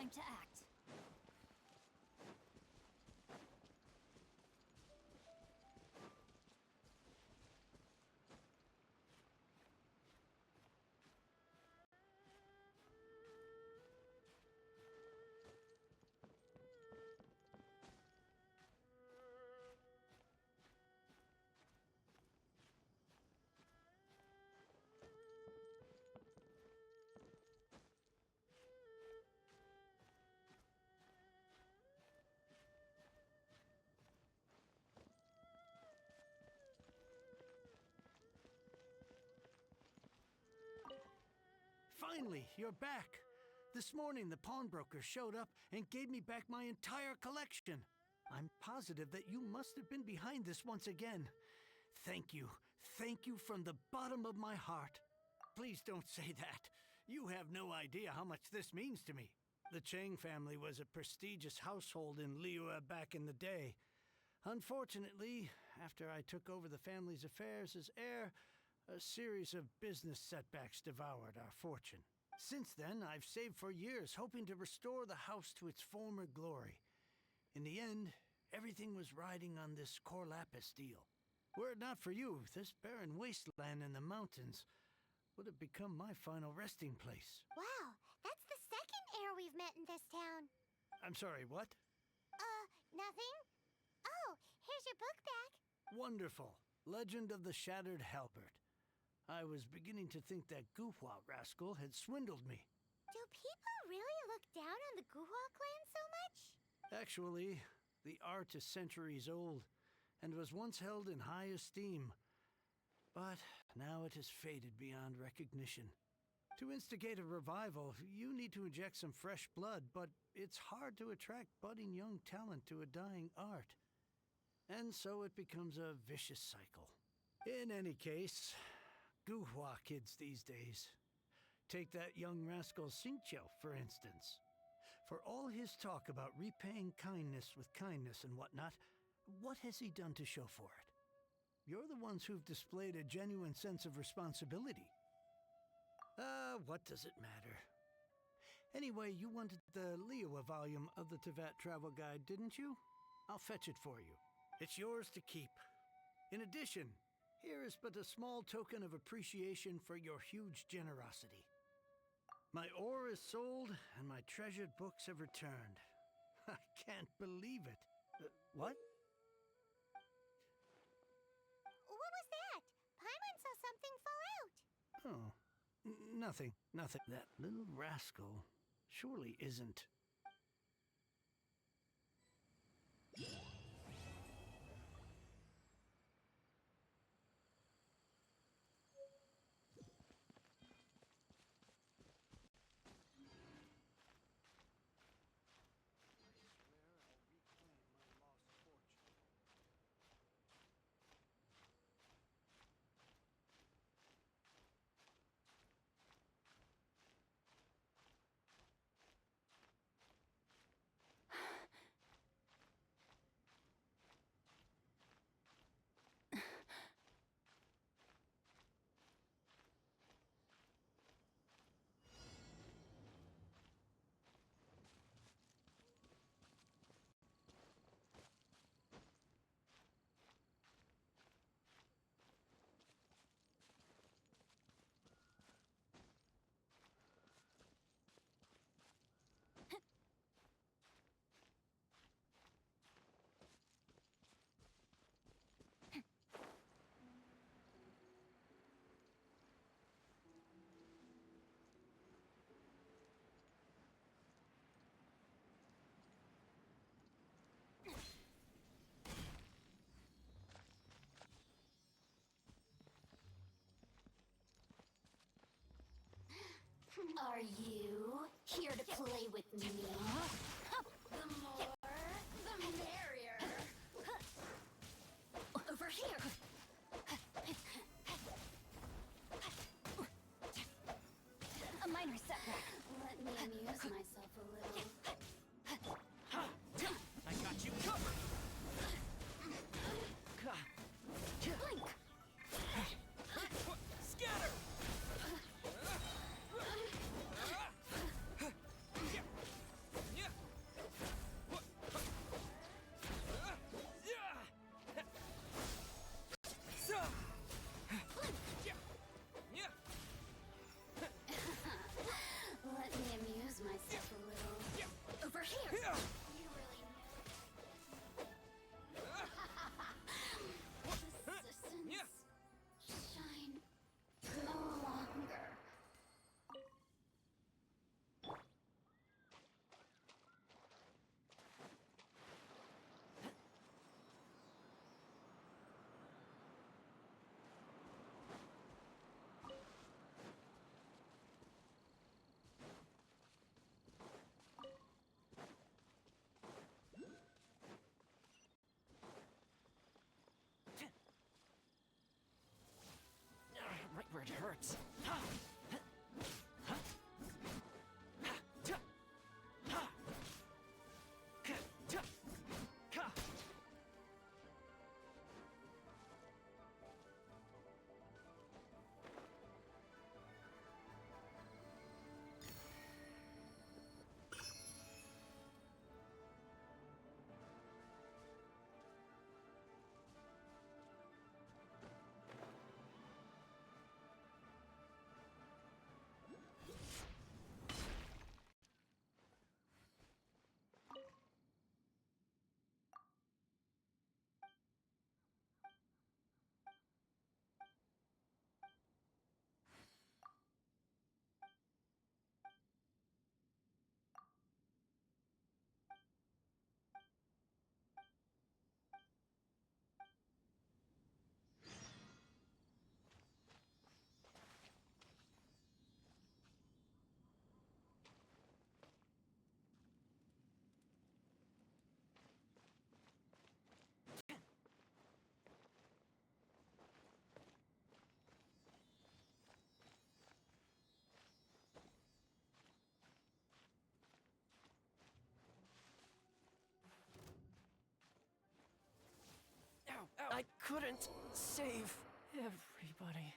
time to act. Finally, you're back. This morning, the pawnbroker showed up and gave me back my entire collection. I'm positive that you must have been behind this once again. Thank you. Thank you from the bottom of my heart. Please don't say that. You have no idea how much this means to me. The Chang family was a prestigious household in Liyue back in the day. Unfortunately, after I took over the family's affairs as heir, a series of business setbacks devoured our fortune. Since then, I've saved for years, hoping to restore the house to its former glory. In the end, everything was riding on this core lapis deal. Were it not for you, this barren wasteland in the mountains would have become my final resting place. Wow, that's the second heir we've met in this town. I'm sorry, what? Nothing? Oh, here's your book back. Wonderful. Legend of the Shattered Halberd. I was beginning to think that Guhua rascal had swindled me. Do people really look down on the Guhua clan so much? Actually, the art is centuries old and was once held in high esteem. But now it has faded beyond recognition. To instigate a revival, you need to inject some fresh blood, but it's hard to attract budding young talent to a dying art. And so it becomes a vicious cycle. In any case, Guhua kids these days. Take that young rascal Xingqiu, for instance. For all his talk about repaying kindness with kindness and whatnot, what has he done to show for it? You're the ones who've displayed a genuine sense of responsibility. What does it matter? Anyway, you wanted the Liyue volume of the Teyvat Travel Guide, didn't you? I'll fetch it for you. It's yours to keep. In addition, here is but a small token of appreciation for your huge generosity. My ore is sold, and my treasured books have returned. I can't believe it. What? What was that? Paimon saw something fall out. Oh, nothing. That little rascal surely isn't. Are you here to play with me? The more, the merrier. Over here. A minor setback. Let me amuse myself a little. I got you covered! Blink. Scatter! starts. I couldn't save everybody.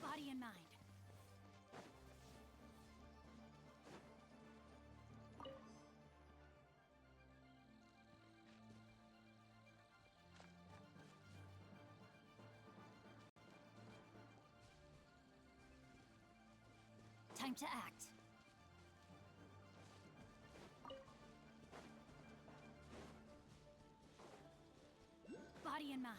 Body and mind. Time to act. Body and mind.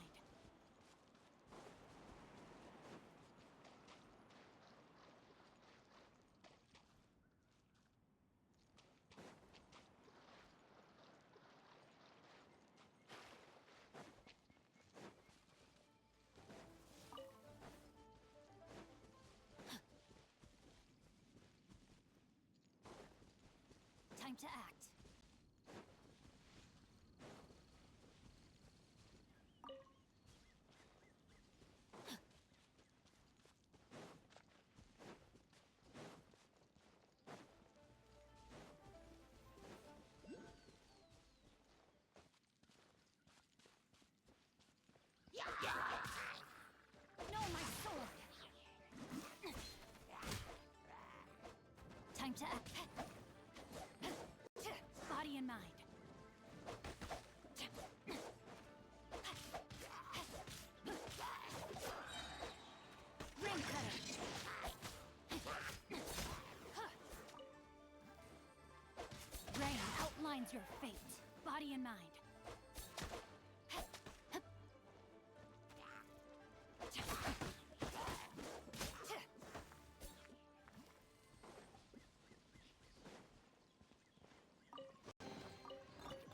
Time to act. No, my sword. Time to act. Body and mind. Ring cutter. Rain outlines your fate. Body and mind.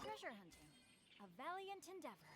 Treasure hunting. A valiant endeavor.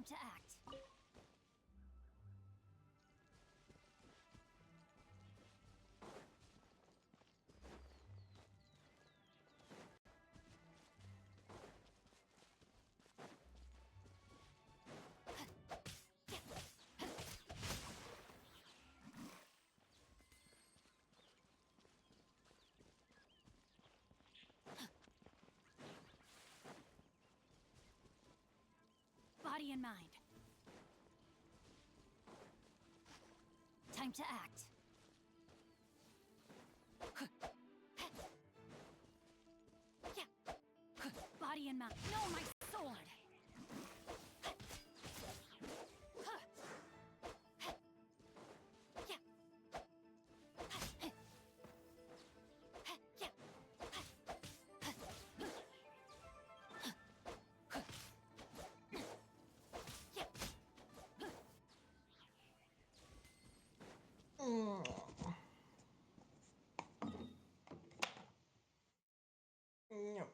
Time to act. Body and mind. Time to act. Body and mind. No, my sword. Yep.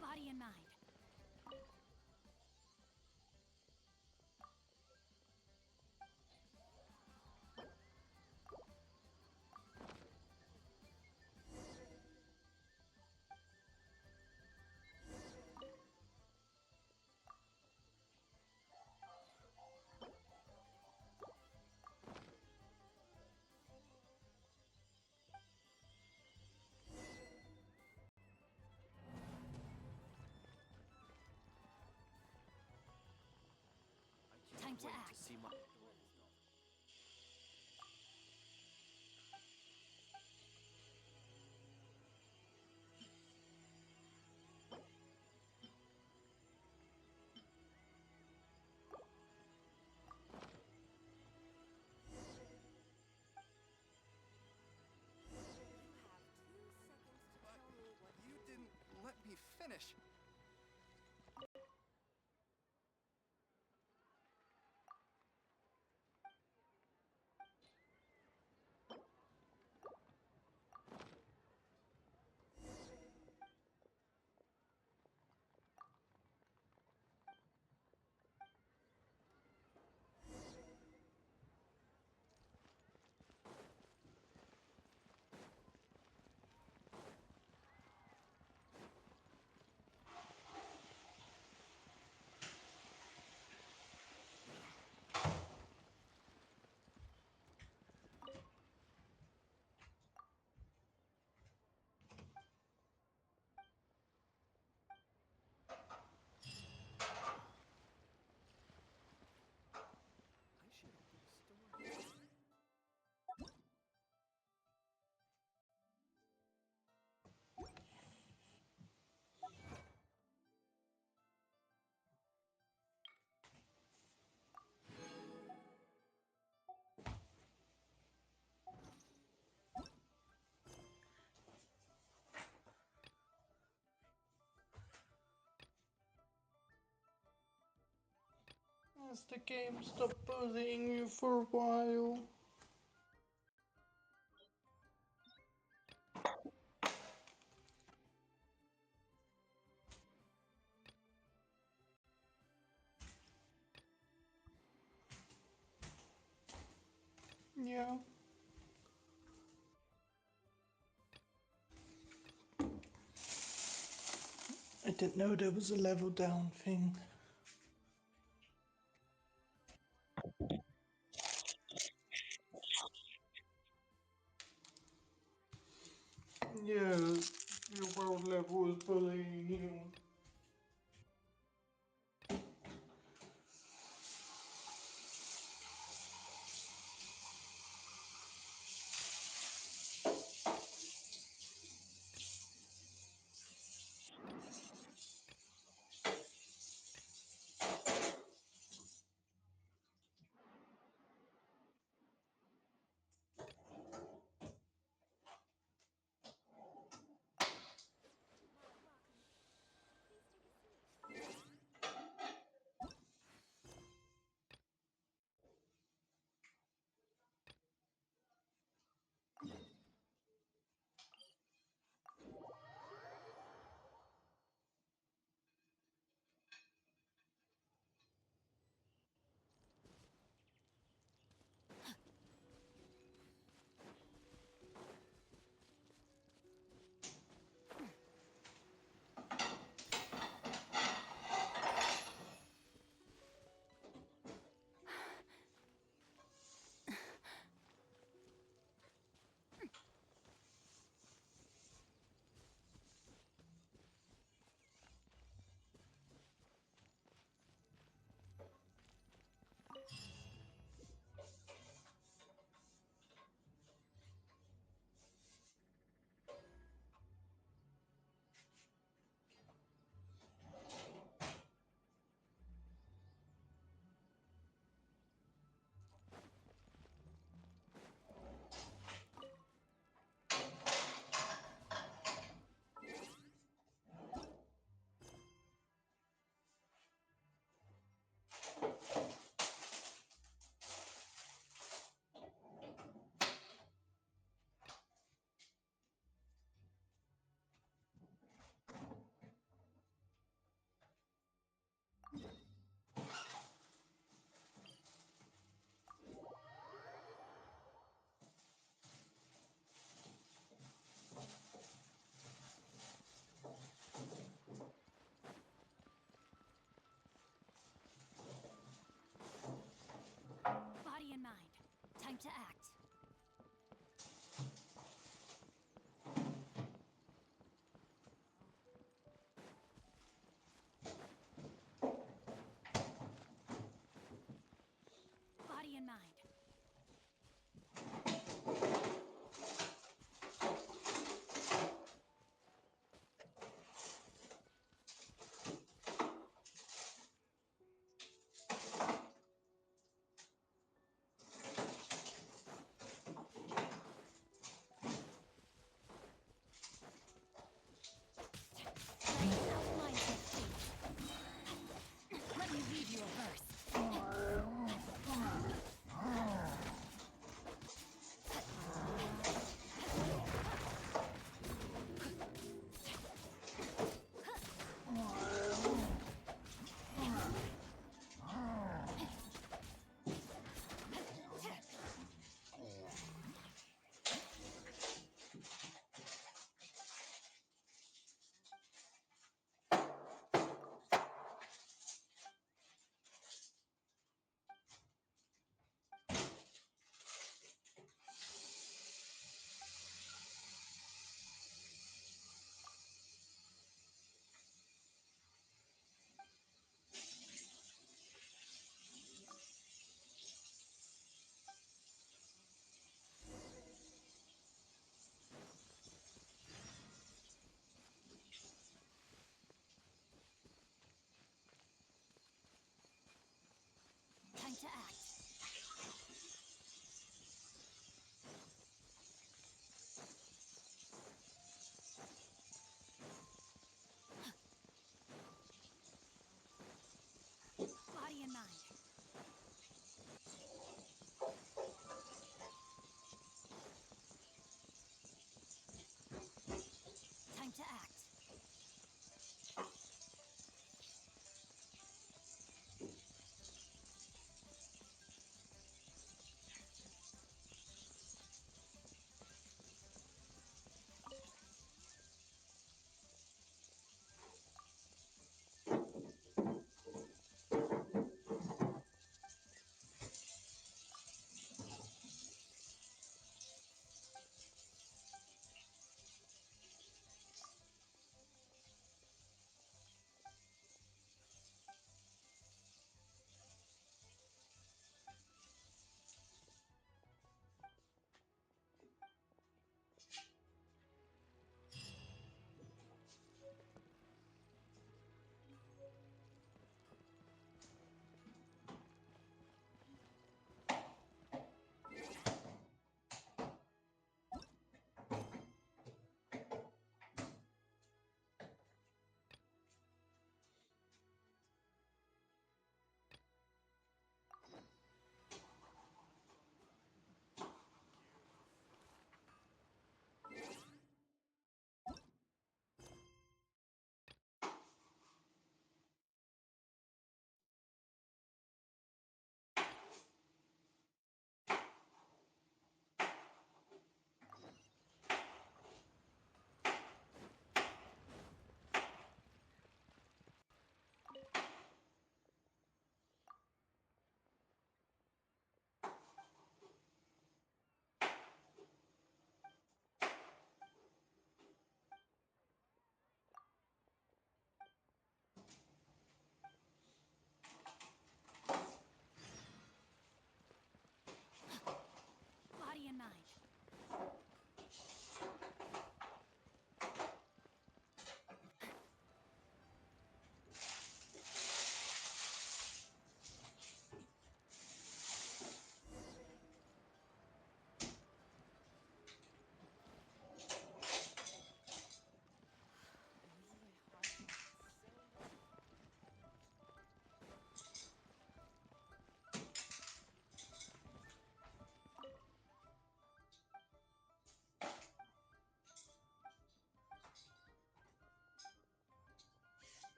Body and mind. I Time can't to wait act. to see my. But you didn't let me finish. I should have restored. As the game stopped bullying you for a while. Yeah. I didn't know there was a level down thing. Yeah, your world level is bullying you.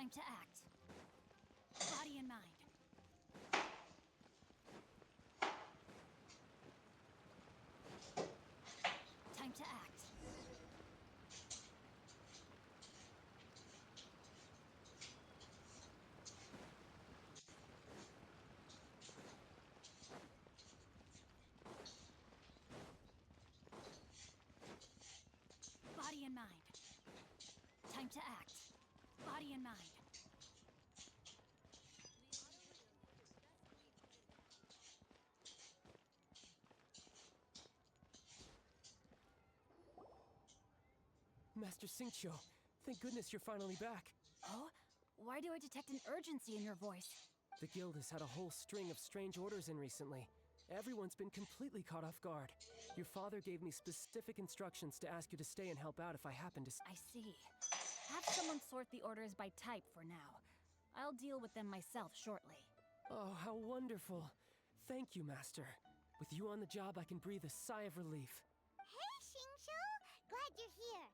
Time to act. Body and mind. Time to act. Body and mind. Time to act. Body and mind. Master Xingqiu, thank goodness you're finally back. Oh? Why do I detect an urgency in your voice? The guild has had a whole string of strange orders in recently. Everyone's been completely caught off guard. Your father gave me specific instructions to ask you to stay and help out if I happen to I see. Have someone sort the orders by type for now. I'll deal with them myself shortly. Oh, how wonderful. Thank you, Master. With you on the job, I can breathe a sigh of relief. Hey, Xingqiu! Glad you're here.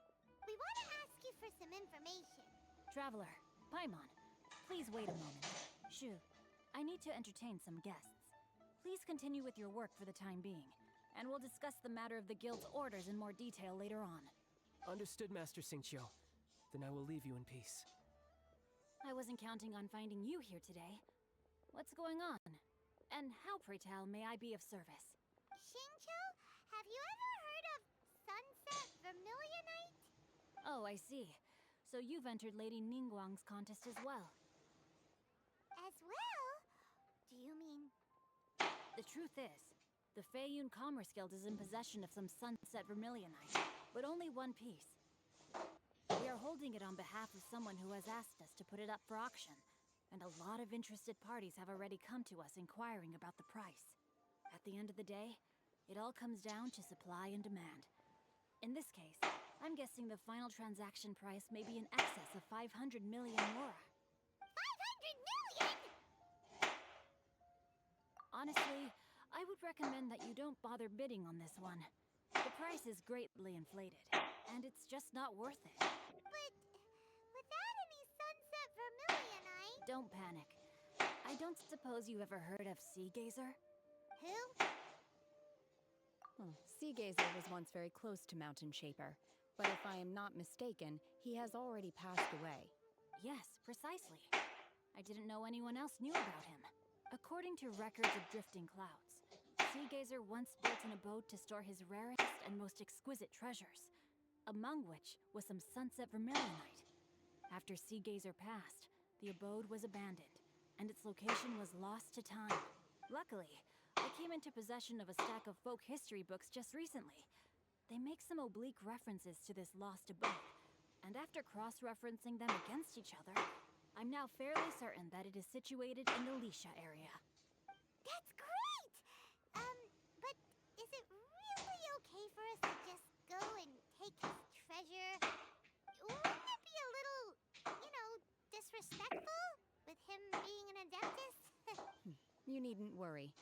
We want to ask you for some information. Traveler, Paimon, please wait a moment. Shu, I need to entertain some guests. Please continue with your work for the time being, and we'll discuss the matter of the guild's orders in more detail later on. Understood, Master Xingqiu. Then I will leave you in peace. I wasn't counting on finding you here today. What's going on? And how, pray tell, may I be of service? Xingqiu, have you ever heard of Sunset Vermilionite? Oh, I see. So you've entered Lady Ningguang's contest as well. As well? Do you mean... The truth is, the Feiyun Commerce Guild is in possession of some Sunset Vermilionite, but only one piece. We are holding it on behalf of someone who has asked us to put it up for auction, and a lot of interested parties have already come to us inquiring about the price. At the end of the day, it all comes down to supply and demand. In this case, I'm guessing the final transaction price may be in excess of 500 million mora. 500 million?! Honestly, I would recommend that you don't bother bidding on this one. The price is greatly inflated, and it's just not worth it. But without any Sunset Vermilionite... Don't panic. I don't suppose you ever heard of Sea Gazer? Who? Sea Gazer was once very close to Mountain Shaper, but if I am not mistaken, he has already passed away. Yes, precisely. I didn't know anyone else knew about him. According to records of drifting clouds, Sea Gazer once built an abode to store his rarest and most exquisite treasures, among which was some Sunset Vermilionite. After Sea Gazer passed, the abode was abandoned, and its location was lost to time. Luckily, I came into possession of a stack of folk history books just recently. They make some oblique references to this lost abode, and after cross-referencing them against each other, I'm now fairly certain that it is situated in the Lisha area. That's great! But is it really okay for us to just go and take his treasure? Wouldn't it be a little, disrespectful? With him being an Adeptus? You needn't worry.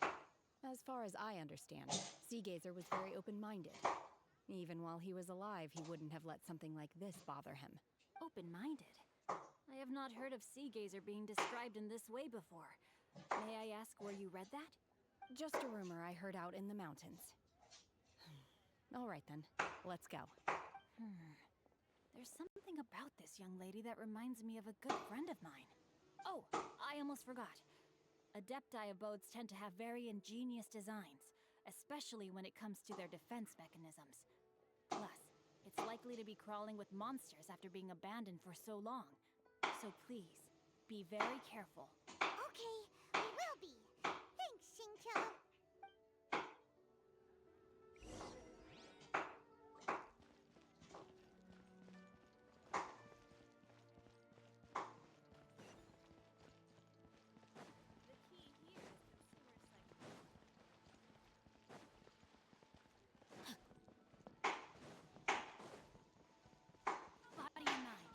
As far as I understand, Sea Gazer was very open-minded. Even while he was alive, he wouldn't have let something like this bother him. Open-minded? I have not heard of Sea Gazer being described in this way before. May I ask where you read that? Just a rumor I heard out in the mountains. All right then, let's go. There's something about this young lady that reminds me of a good friend of mine. Oh, I almost forgot. Adepti abodes tend to have very ingenious designs, especially when it comes to their defense mechanisms. Plus, it's likely to be crawling with monsters after being abandoned for so long. So please, be very careful. Okay, we will be. Thanks, Xingqiu. Body and mind.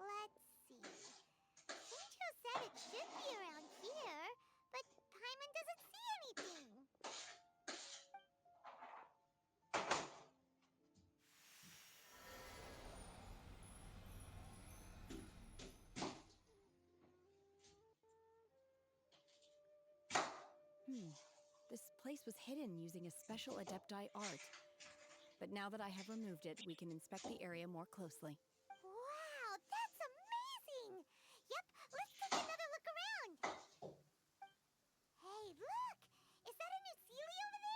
Let's see. Sancho said it should be around here, but Paimon doesn't see anything. This place was hidden using a special Adepti art. But now that I have removed it, we can inspect the area more closely. Wow, that's amazing! Yep, let's take another look around. Hey, look! Is that a new Sealy over there?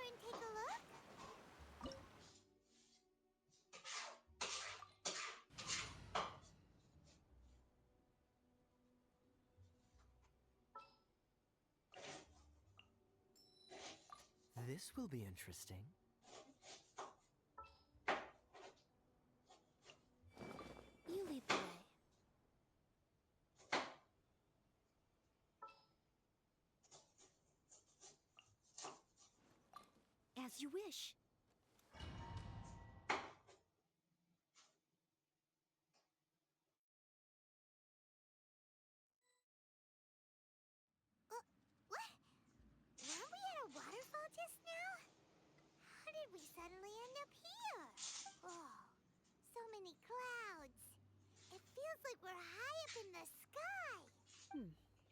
and take a look? This will be interesting. You lead the way. As you wish. What? Weren't we at a waterfall just now? How did we suddenly end up here? Oh, so many clouds. It feels like we're high up in the sky.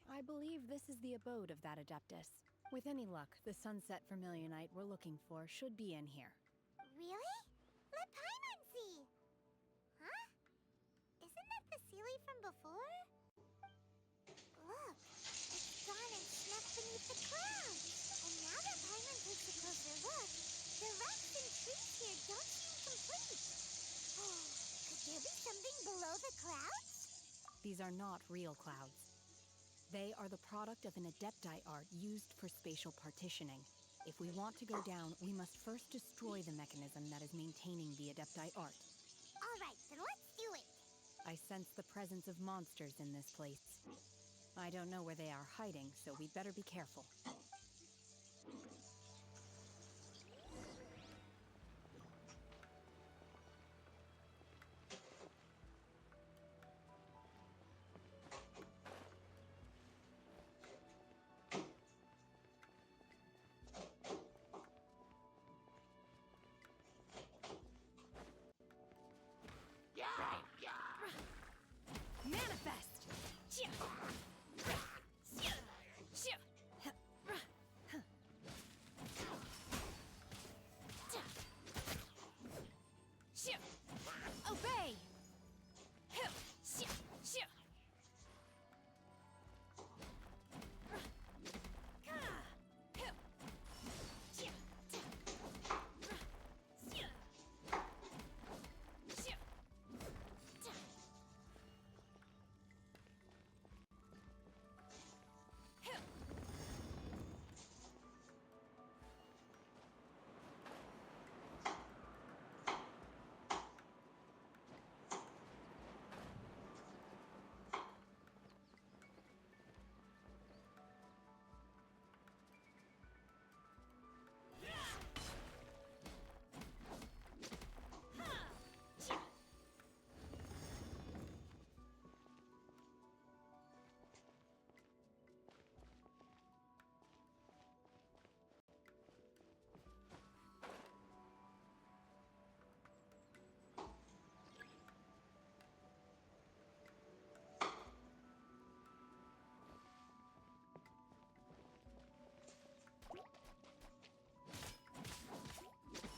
I believe this is the abode of that Adeptus. With any luck, the sunset Vermilionite we're looking for should be in here. Really? Let Paimon see. Huh? Isn't that the Sealy from before? Look, it's gone and snuck beneath the clouds. And now that Paimon takes a closer look, the rocks and trees here don't seem complete. Oh, could there be something below the clouds? These are not real clouds. They are the product of an Adepti art used for spatial partitioning. If we want to go down, we must first destroy the mechanism that is maintaining the Adepti art. All right, then let's do it. I sense the presence of monsters in this place. I don't know where they are hiding, so we'd better be careful.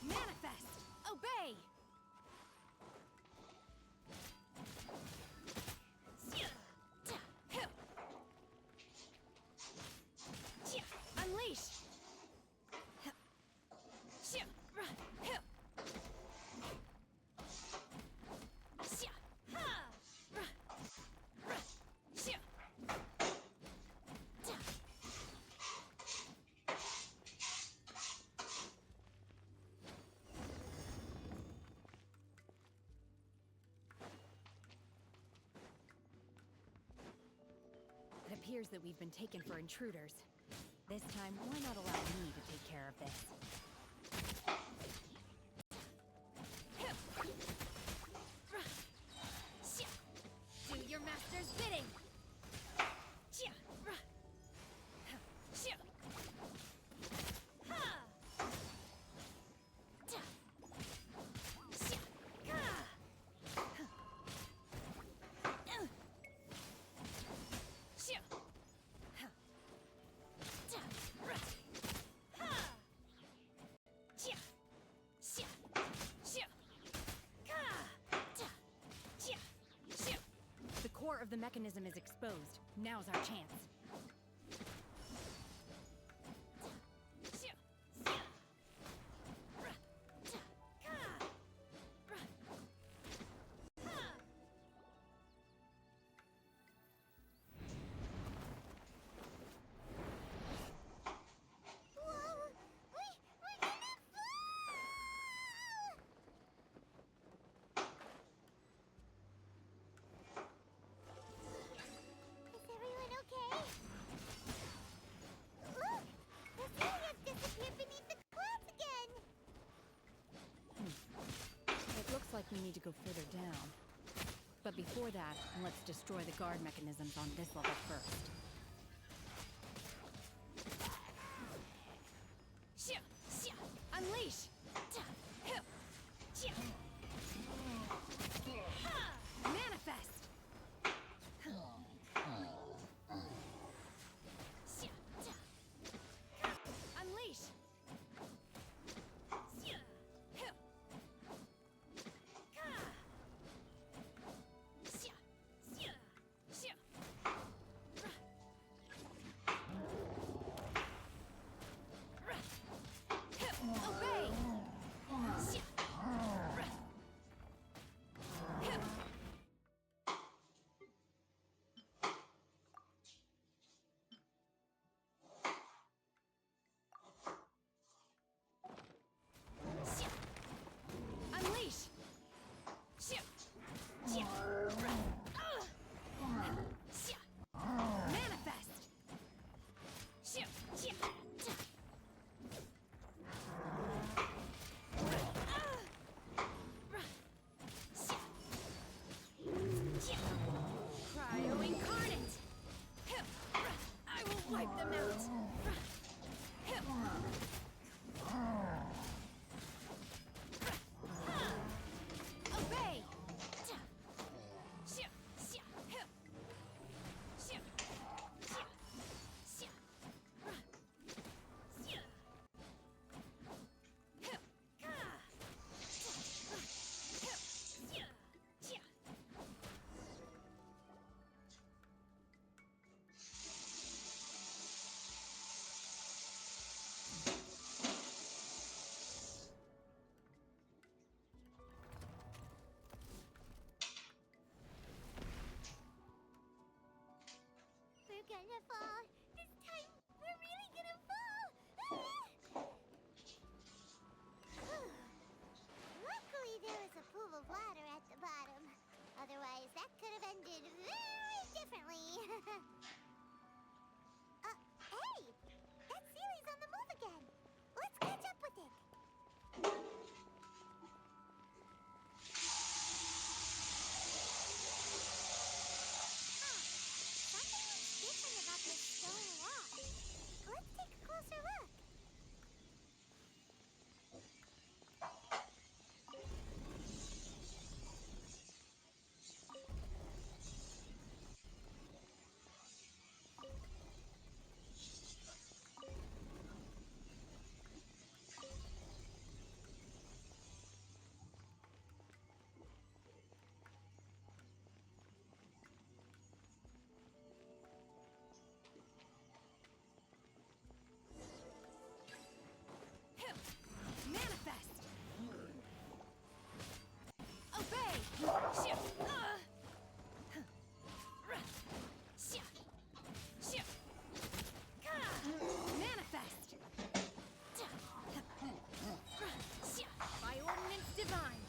Manifest! Obey! Manifest! Obey! Unleash! It appears that we've been taken for intruders. This time, why not allow me to take care of this? Do your master's bidding! The core of the mechanism is exposed. Now's our chance. need to go further down. But before that, let's destroy the guard mechanisms on this level first. Unleash! Manifest! Unleash! Obey! Unleash! Manifest! Cryo incarnate! I will wipe them out! Obey! We're gonna fall. This time, we're really gonna fall. Luckily, there was a pool of water at the bottom. Otherwise, that could have ended very differently. Hey! That Sealy's on the move again. Let's catch up with it. Something looks different about this stone wall. Let's take a closer look. Manifest! Obey! Manifest! By ordinance divine!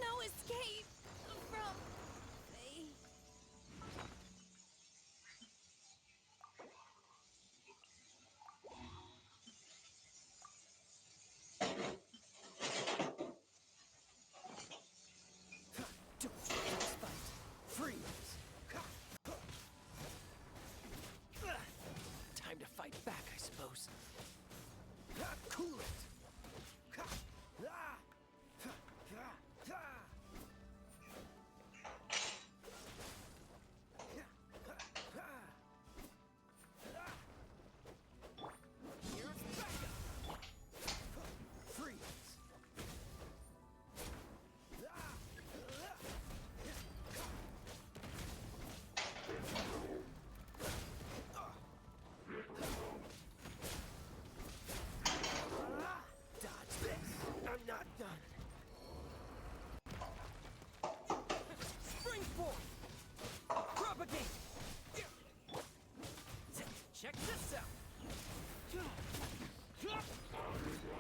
No escape from me. Freeze! Time to fight back, I suppose. Cool it! Freeze! Check this out!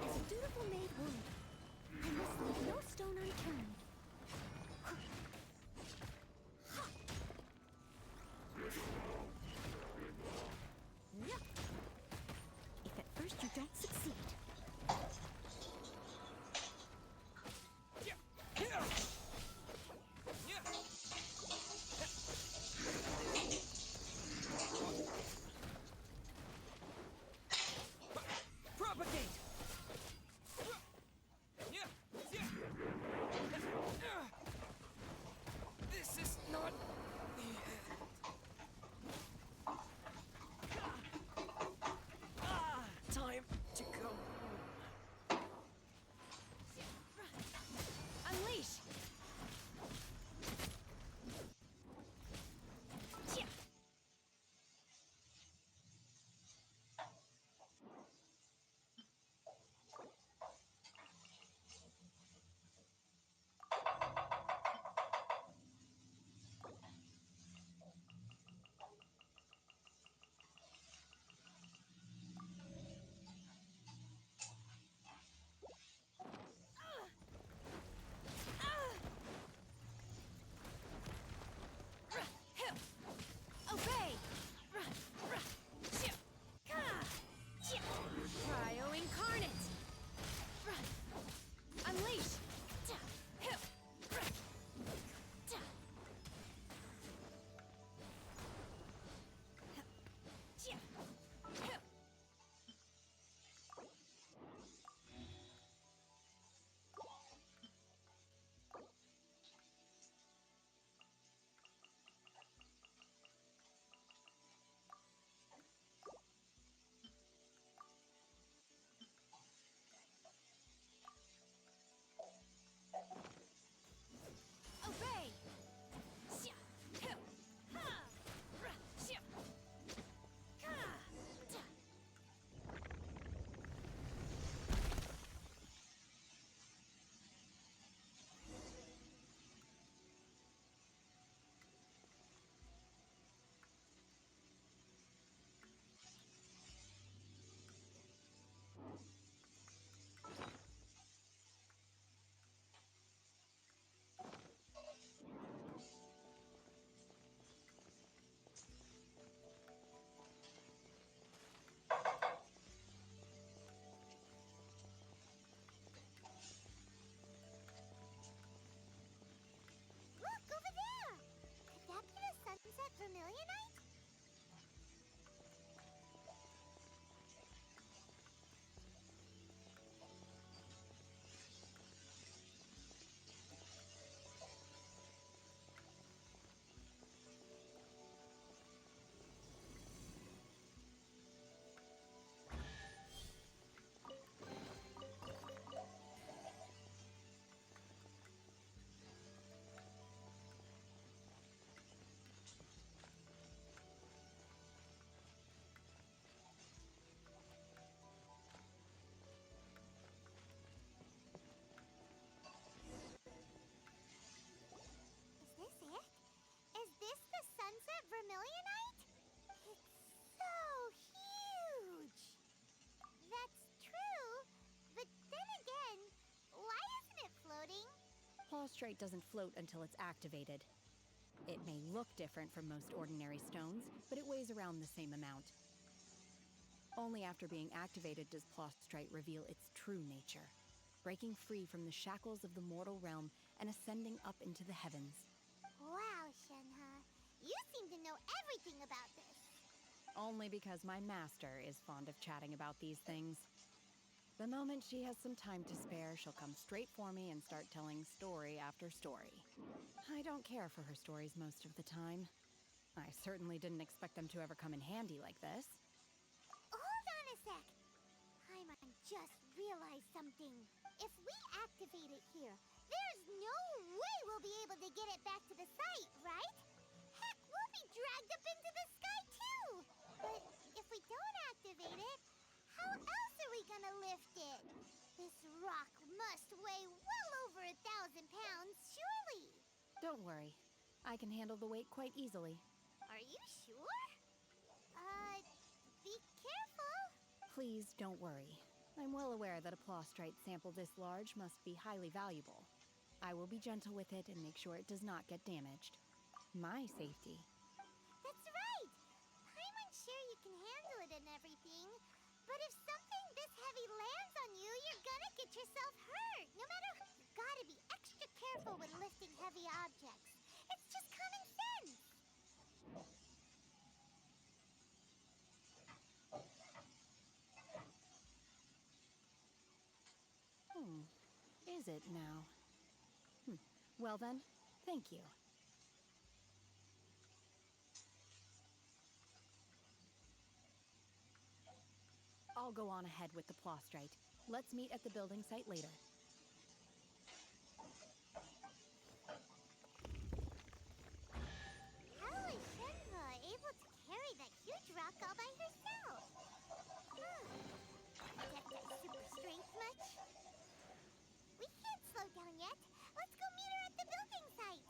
As a dutiful maid would, I must leave no stone unturned. If at first you don't succeed, Propagate! This is not the end. Time to go home. Unleash! Obey! Cryo incarnate! Unleash! Obey! look over there! Could that be the sunset vermilionite? Is this it? Is this the sunset vermilionite? It's so huge! That's true, but then again, why isn't it floating? Plaustrite doesn't float until it's activated. It may look different from most ordinary stones, but it weighs around the same amount. Only after being activated does Plaustrite reveal its true nature, breaking free from the shackles of the mortal realm and ascending up into the heavens. Wow, Shenhe, you seem to know everything about this. Only because my master is fond of chatting about these things. The moment she has some time to spare, she'll come straight for me and start telling story after story. I don't care for her stories most of the time. I certainly didn't expect them to ever come in handy like this. Hold on a sec. Paimon just realized something. If we activate it here, there's no way we'll be able to get it back to the site, right? Heck, we'll be dragged up into the sky too! But if we don't activate it, how else are we gonna lift it? This rock must weigh well over 1,000 pounds, surely! Don't worry. I can handle the weight quite easily. Are you sure? Please don't worry. I'm well aware that a plostrite sample this large must be highly valuable. I will be gentle with it and make sure it does not get damaged. My safety. That's right! Paimon's sure you can handle it and everything, but if something this heavy lands on you, you're gonna get yourself hurt, no matter who. You gotta be extra careful when lifting heavy objects. It's just common sense! Is it now? Well then, thank you. I'll go on ahead with the plostrite. Let's meet at the building site later. How is Shenhua able to carry that huge rock all by herself? Adepti super strength much? We can't slow down yet. Let's go meet her at the building site.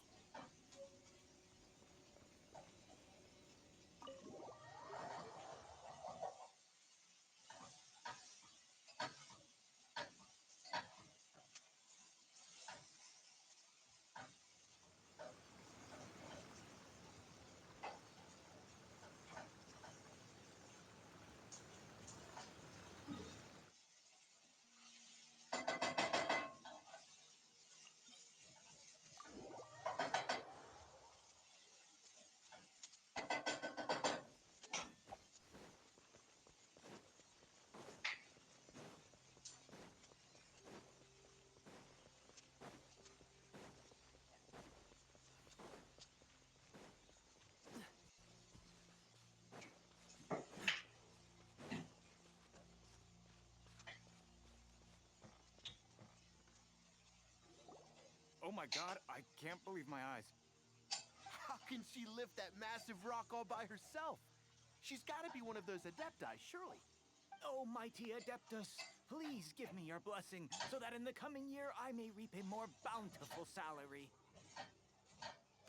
Oh my god, I can't believe my eyes. How can she lift that massive rock all by herself? She's gotta be one of those Adepti, surely. Oh, mighty Adeptus, please give me your blessing so that in the coming year I may reap a more bountiful salary.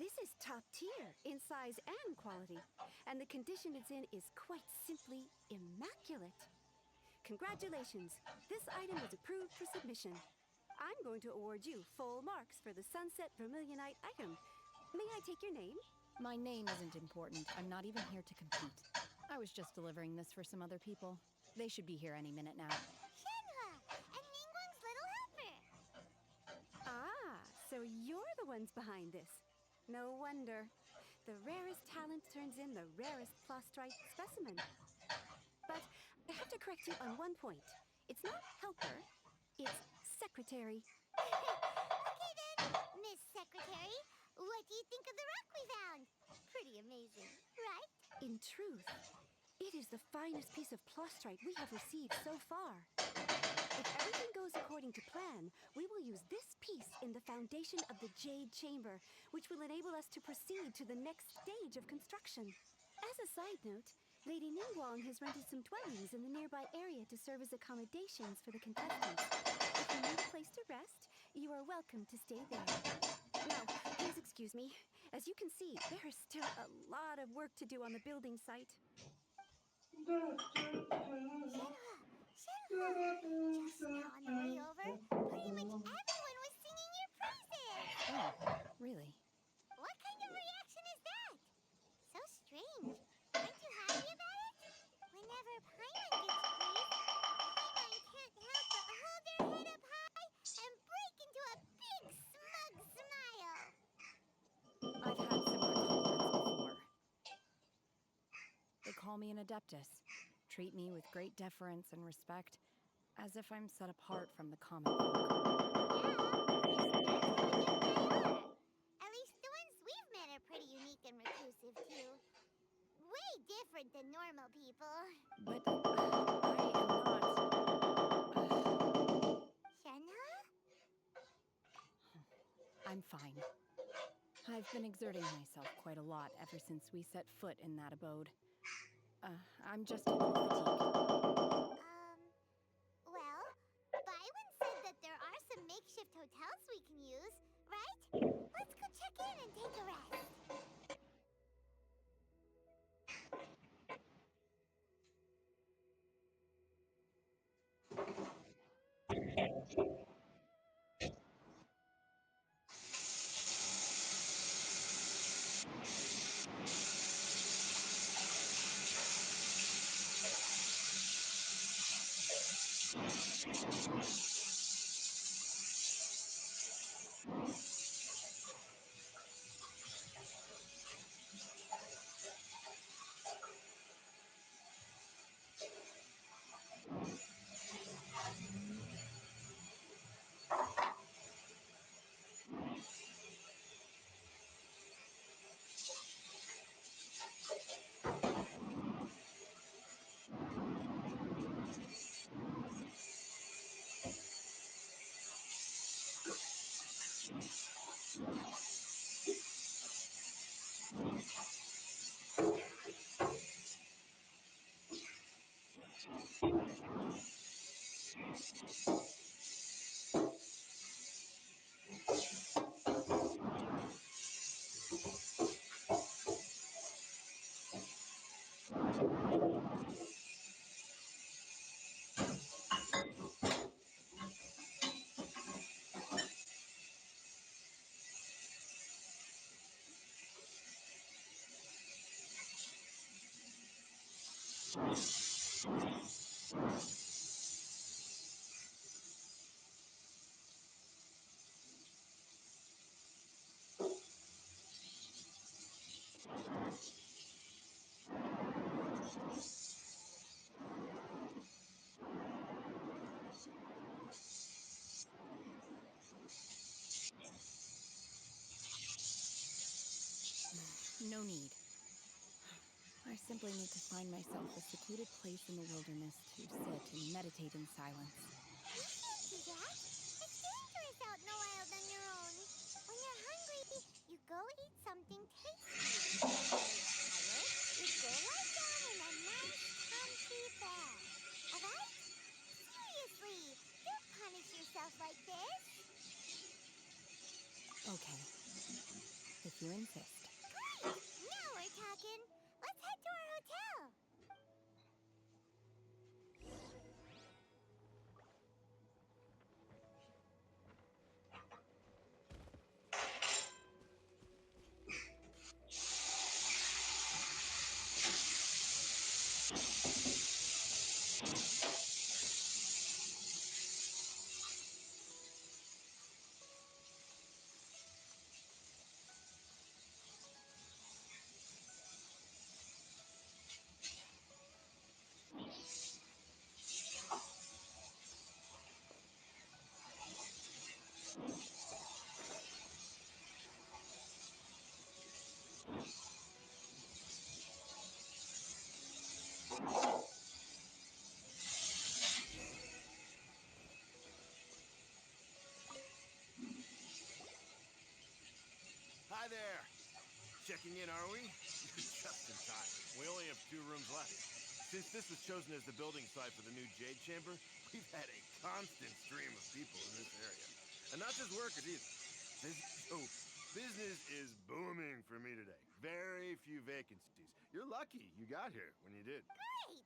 This is top tier in size and quality, and the condition it's in is quite simply immaculate. Congratulations, this item is approved for submission. I'm going to award you full marks for the Sunset Vermilionite item. May I take your name? My name isn't important. I'm not even here to compete. I was just delivering this for some other people. They should be here any minute now. Shenhua! And Ningguang's little helper! Ah, so you're the ones behind this. No wonder. The rarest talent turns in the rarest plostrite specimen. But I have to correct you on one point. It's not helper, it's secretary. Okay then, Miss Secretary, what do you think of the rock we found? Pretty amazing, right? In truth, it is the finest piece of plostrite we have received so far. If everything goes according to plan, we will use this piece in the foundation of the Jade Chamber, which will enable us to proceed to the next stage of construction. As a side note, Lady Ningguang has rented some dwellings in the nearby area to serve as accommodations for the contestants. If you need a place to rest, you are welcome to stay there. Now, please excuse me. As you can see, there is still a lot of work to do on the building site. Shenhua! Just now on the way over, pretty much everyone was singing your praises! Oh, really? What kind of reaction is that? So strange. Aren't you happy about it? Whenever Paimon gets pleased, Paimon can't help but hold their head up high and break into a big smug smile. I've had similar compliments before. They call me an adeptus, treat me with great deference and respect, as if I'm set apart from the common folk. At least the ones we've met are pretty unique and reclusive, too. Way different than normal people. But I am not... Shenhua? I'm fine. I've been exerting myself quite a lot ever since we set foot in that abode. I'm just a little fatigued. Well, Byron said that there are some makeshift hotels we can use, right? Let's go check in and take a rest. No need. I simply need to find myself a secluded place in the wilderness to sit and meditate in silence. You can't do that. It's dangerous out in the wild on your own. When you're hungry, you go eat something tasty. When you're tired, you go lie down in a nice, comfy bed. Alright? Seriously, don't punish yourself like this. Okay, if you insist. Great! Now we're talking. Let's head to our hotel. Hi there. Checking in, are we? You're just in time. We only have 2 rooms left. Since this was chosen as the building site for the new Jade Chamber, we've had a constant stream of people in this area. And not just workers either. So, business is booming for me today. Very few vacancies. You're lucky you got here when you did. Great!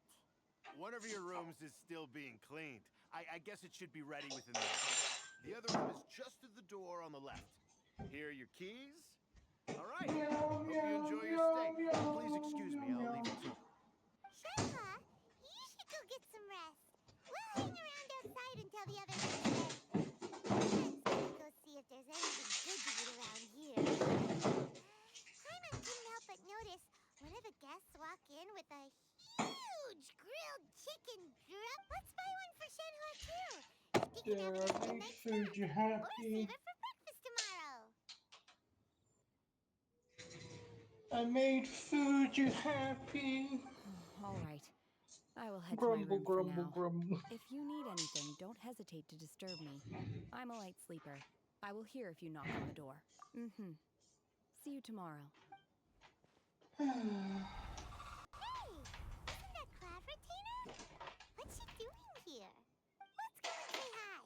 One of your rooms is still being cleaned. I guess it should be ready within the hour. The other room is just to the door on the left. Here are your keys. All right. Meow, Hope you meow, enjoy your meow, stay. meow, Please excuse me. I'll meow. leave you to it. Grandpa, you should go get some rest. We'll hang around outside until the other room's ready. Paimon's gonna go see if there's anything good to eat around here. Paimon couldn't help but notice one of the guests walk in with a huge grilled chicken drop. Let's buy one for Shenhua too. She can have There, it as I made midnight food snack. you Or happy. save it for breakfast tomorrow. I made food you happy. All right. I will head to my Grumble, room for grumble, now. grumble. If you need anything, don't hesitate to disturb me. I'm a light sleeper. I will hear if you knock on the door. Mm-hmm. See you tomorrow. Hey, isn't that Cloud Retainer? What's she doing here? Let's go and say hi.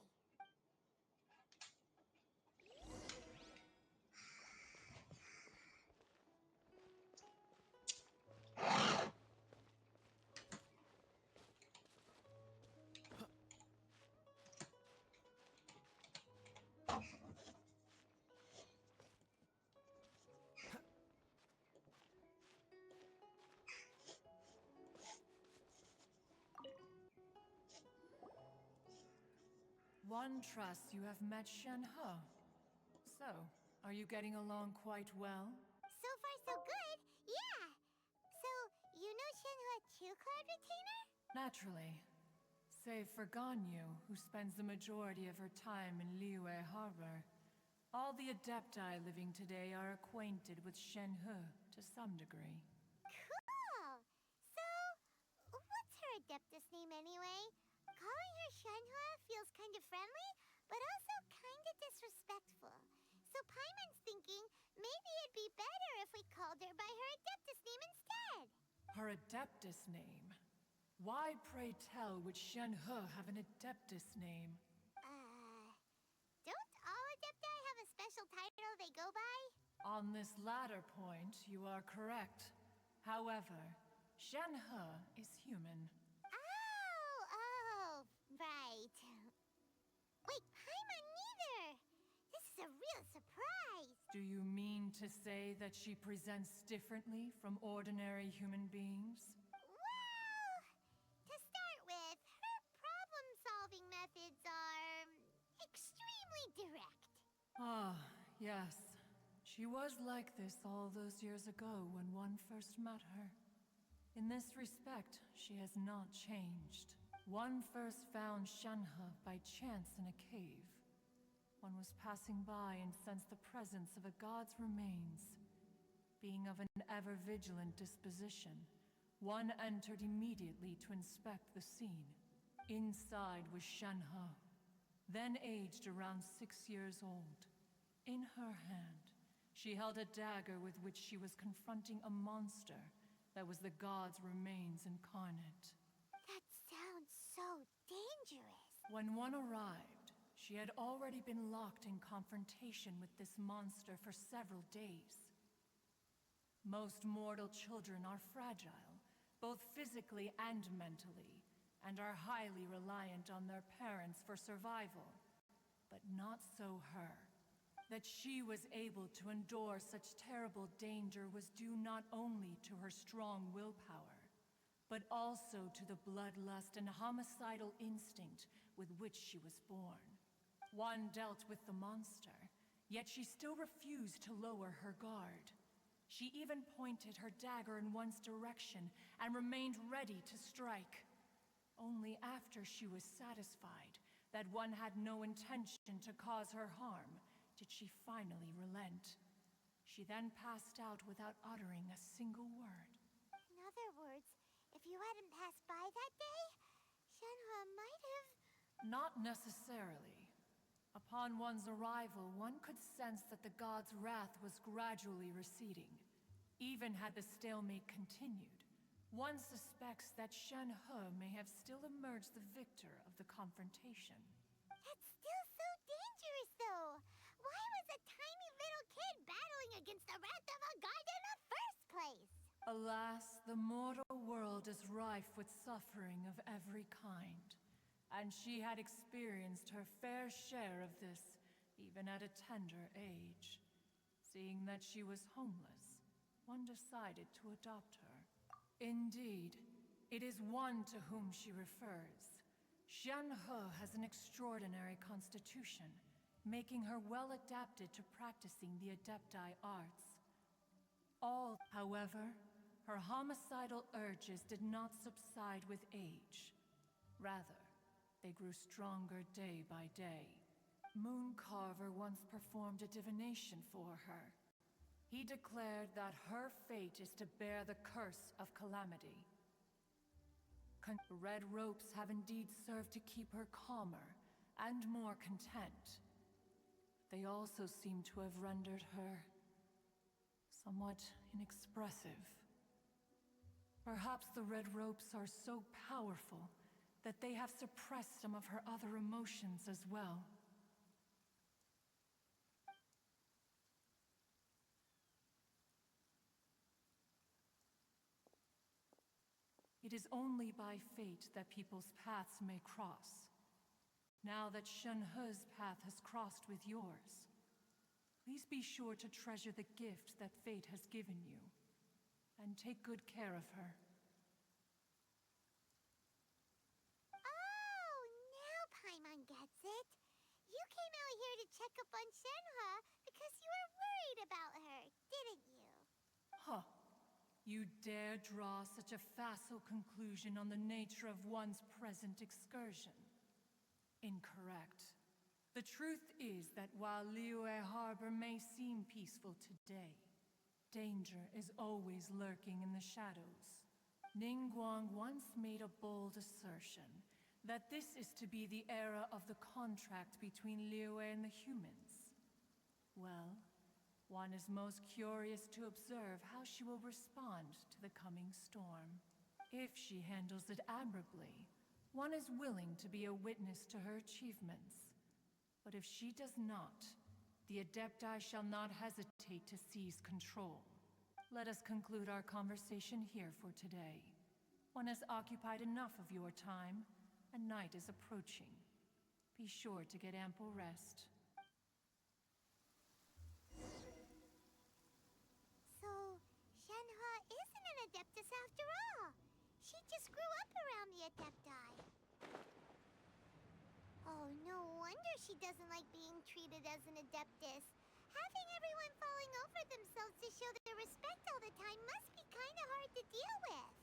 One trusts you have met Shen He. So, are you getting along quite well? So far, so good. Yeah. So, you know Shenhua too, Cloud Retainer? Naturally. Save for Ganyu, who spends the majority of her time in Liyue Harbor. All the Adepti living today are acquainted with Shen He to some degree. Cool. So, what's her Adeptus name anyway? Calling her Shenhua feels kind of friendly, but also kind of disrespectful. So Paimon's thinking maybe it'd be better if we called her by her Adeptus name instead. Her Adeptus name? Why, pray tell, would Shen He have an Adeptus name? Don't all Adepti have a special title they go by? On this latter point, you are correct. However, Shen He is human. Oh, right. Wait, Paimon neither! This is a real surprise! Do you mean to say that she presents differently from ordinary human beings? Well, to start with, her problem-solving methods are extremely direct. Ah, yes. She was like this all those years ago when one first met her. In this respect, she has not changed. One first found Shenhe by chance in a cave. One was passing by and sensed the presence of a god's remains. Being of an ever-vigilant disposition, one entered immediately to inspect the scene. Inside was Shenhe, then aged around 6 years old. In her hand, she held a dagger with which she was confronting a monster that was the god's remains incarnate. That sounds so dangerous. When one arrived, she had already been locked in confrontation with this monster for several days. Most mortal children are fragile, both physically and mentally, and are highly reliant on their parents for survival. But not so her. That she was able to endure such terrible danger was due not only to her strong willpower, but also to the bloodlust and homicidal instinct with which she was born. One dealt with the monster, yet she still refused to lower her guard. She even pointed her dagger in one's direction and remained ready to strike. Only after she was satisfied that one had no intention to cause her harm did she finally relent. She then passed out without uttering a single word. In other words, if you hadn't passed by that day, Shenhua might have... Not necessarily. Upon one's arrival, one could sense that the god's wrath was gradually receding. Even had the stalemate continued, one suspects that Shenhe may have still emerged the victor of the confrontation. That's still so dangerous, though! Why was a tiny little kid battling against the wrath of a god in the first place? Alas, the mortal world is rife with suffering of every kind. And she had experienced her fair share of this, even at a tender age. Seeing that she was homeless, one decided to adopt her. Indeed, it is one to whom she refers. Shenhe has an extraordinary constitution, making her well adapted to practicing the Adepti arts. However, her homicidal urges did not subside with age. Rather, they grew stronger day by day. Mooncarver once performed a divination for her. He declared that her fate is to bear the curse of calamity. Red ropes have indeed served to keep her calmer and more content. They also seem to have rendered her somewhat inexpressive. Perhaps the red ropes are so powerful that they have suppressed some of her other emotions as well. It is only by fate that people's paths may cross. Now that Shenhe's path has crossed with yours, please be sure to treasure the gift that fate has given you, and take good care of her. Oh, now Paimon gets it. out here to check up on Shenhua because you were worried about her, didn't you? Huh. You dare draw such a facile conclusion on the nature of one's present excursion? Incorrect. The truth is that while Liyue Harbor may seem peaceful today, danger is always lurking in the shadows. Ningguang once made a bold assertion that this is to be the era of the contract between Liyue and the humans. Well, one is most curious to observe how she will respond to the coming storm. If she handles it admirably, one is willing to be a witness to her achievements. But if she does not, the Adepti shall not hesitate to seize control. Let us conclude our conversation here for today. One has occupied enough of your time, and night is approaching. Be sure to get ample rest. So, Shenhua isn't an Adeptus after all. She just grew up around the Adepti. Oh, no wonder she doesn't like being treated as an Adeptus. Having everyone falling over themselves to show their respect all the time must be kind of hard to deal with.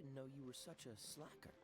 didn't know you were such a slacker.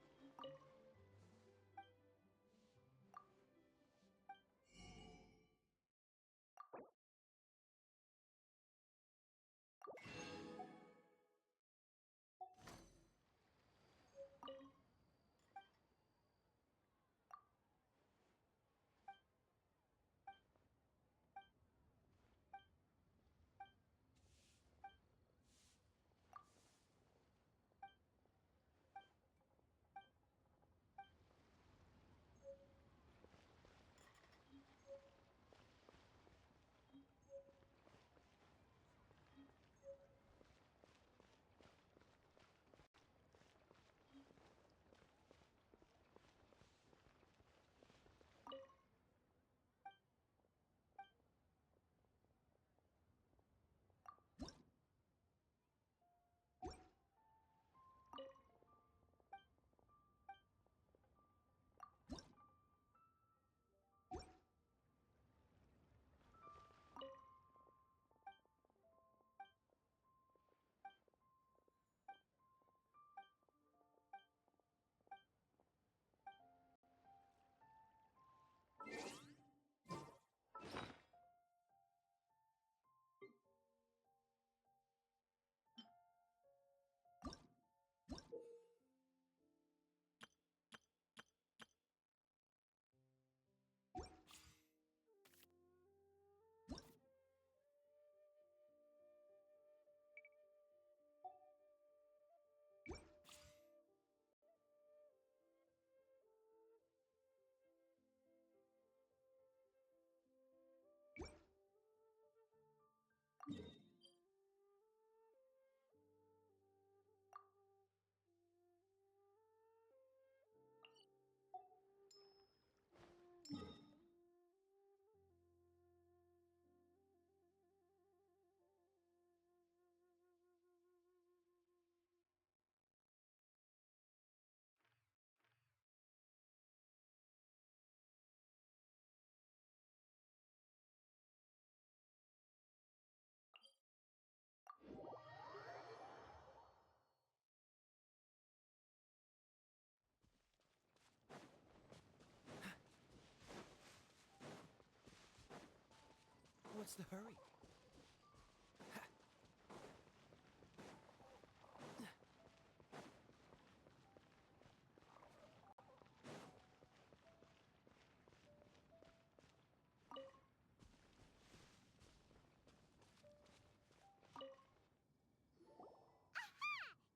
What's the hurry?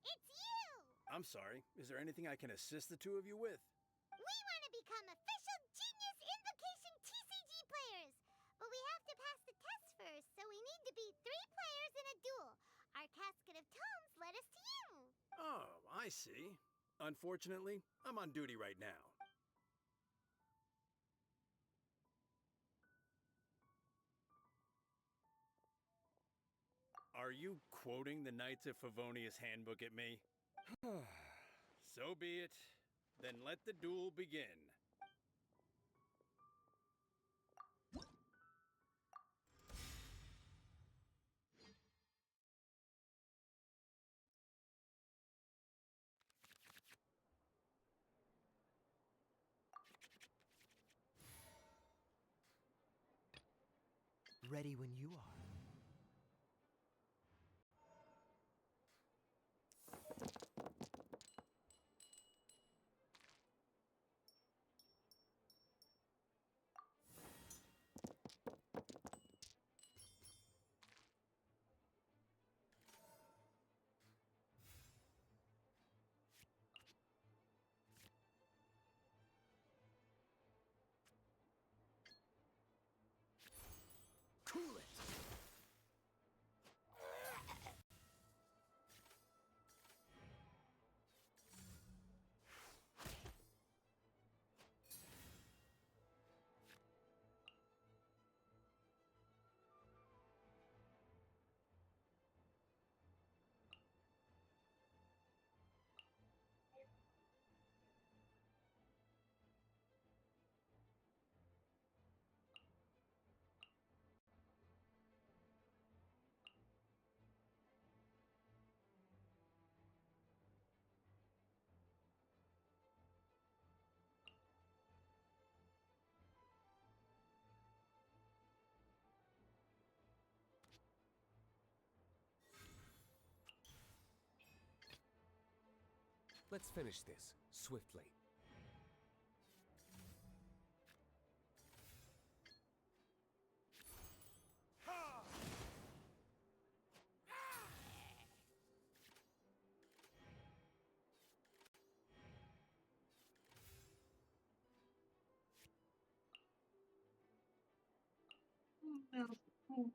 It's you! I'm sorry. Is there anything I can assist the two of you with? We want to become official Genius Invocation TCG players! But we have to pass the test first, so we need to beat 3 players in a duel. Our casket of tomes led us to you. Oh, I see. Unfortunately, I'm on duty right now. Are you quoting the Knights of Favonius handbook at me? So be it. Then let the duel begin. Ready when you are. Cool it! Let's finish this swiftly. Yeah. Cool.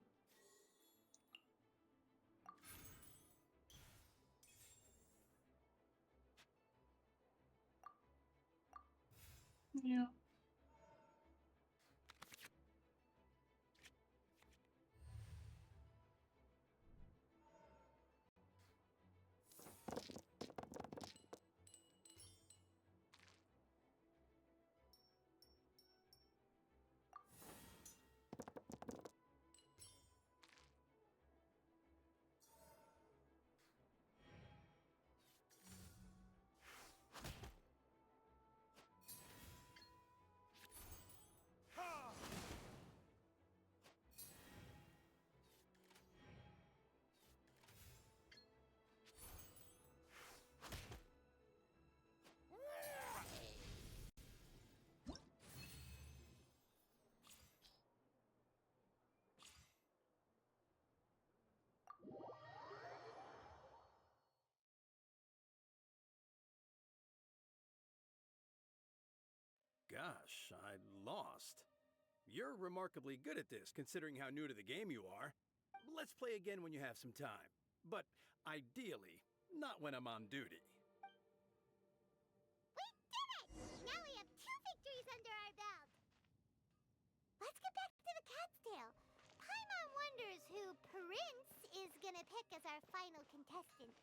Yeah. Gosh, I lost. You're remarkably good at this, considering how new to the game you are. Let's play again when you have some time. But ideally, not when I'm on duty. We did it! Now we have 2 victories under our belt. Let's get back to the cat's tail. Paimon wonders who Prince is gonna pick as our final contestant.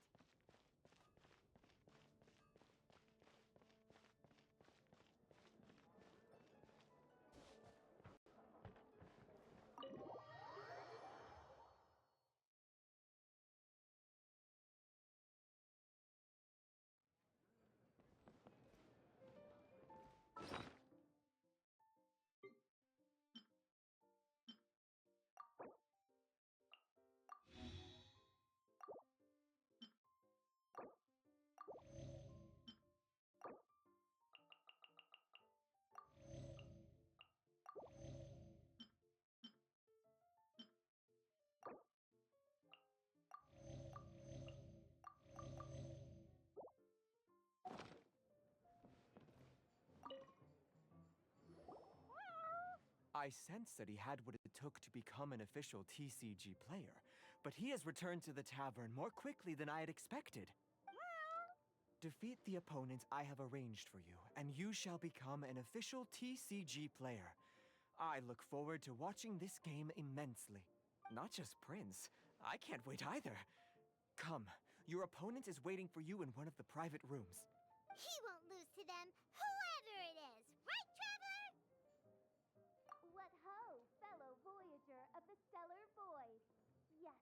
I sensed that he had what it took to become an official TCG player, but he has returned to the tavern more quickly than I had expected. Defeat the opponent I have arranged for you, and you shall become an official TCG player. I look forward to watching this game immensely. Not just Prince. I can't wait either. Come, your opponent is waiting for you in one of the private rooms. He won't lose to them, whoever it is. Right, Traveler? What ho, fellow voyager of the stellar void. Yes,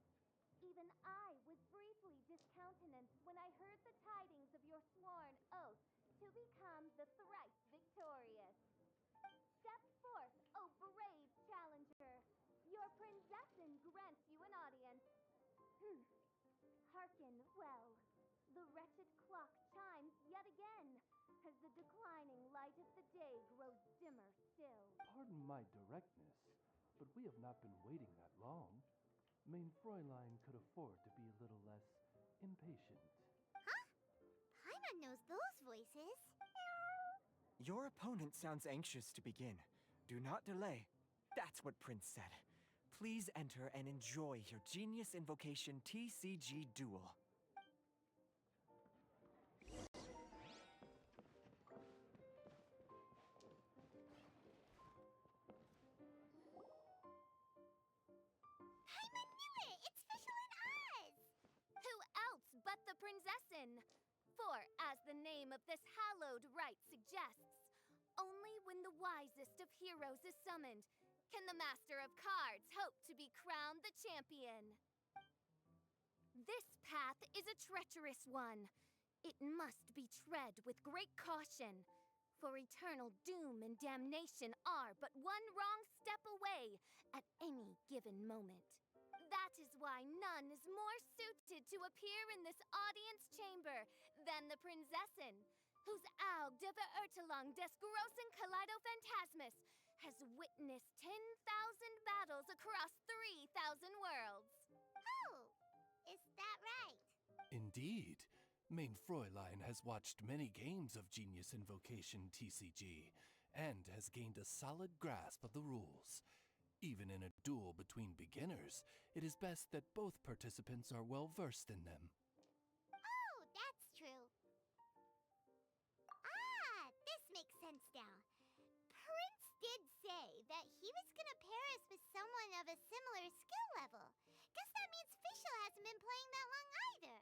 even I was briefly discountenanced when I heard the tidings of your sworn oath to become the thrice victorious. Step forth, O brave challenger. Your Prinzessin grants you an audience. Hearken well. The wretched clock chimes yet again, as the declining light of the day grows dimmer still. Pardon my directness, but we have not been waiting that long. Mein Fräulein could afford to be a little less impatient. Huh? Paimon knows those voices. Your opponent sounds anxious to begin. Do not delay. That's what Prince said. Please enter and enjoy your Genius Invocation TCG Duel. Paimon knew it! It's Fischl and Oz! Who else but the Prinzessin? For, as the name of this hallowed rite suggests, only when the wisest of heroes is summoned can the Master of Cards hope to be crowned the champion. This path is a treacherous one. It must be tread with great caution, for eternal doom and damnation are but one wrong step away at any given moment. That is why none is more suited to appear in this audience chamber than the Prinzessin, whose Aug de Verurtelung des großen Kaleido-Phantasmus has witnessed 10,000 battles across 3,000 worlds. Oh, is that right? Indeed. Main Fräulein has watched many games of Genius Invocation TCG and has gained a solid grasp of the rules. Even in a duel between beginners, it is best that both participants are well versed in them. Oh, that's true. Ah, this makes sense now. Prince did say that he was gonna pair us with someone of a similar skill level. Guess that means Fischl hasn't been playing that long either.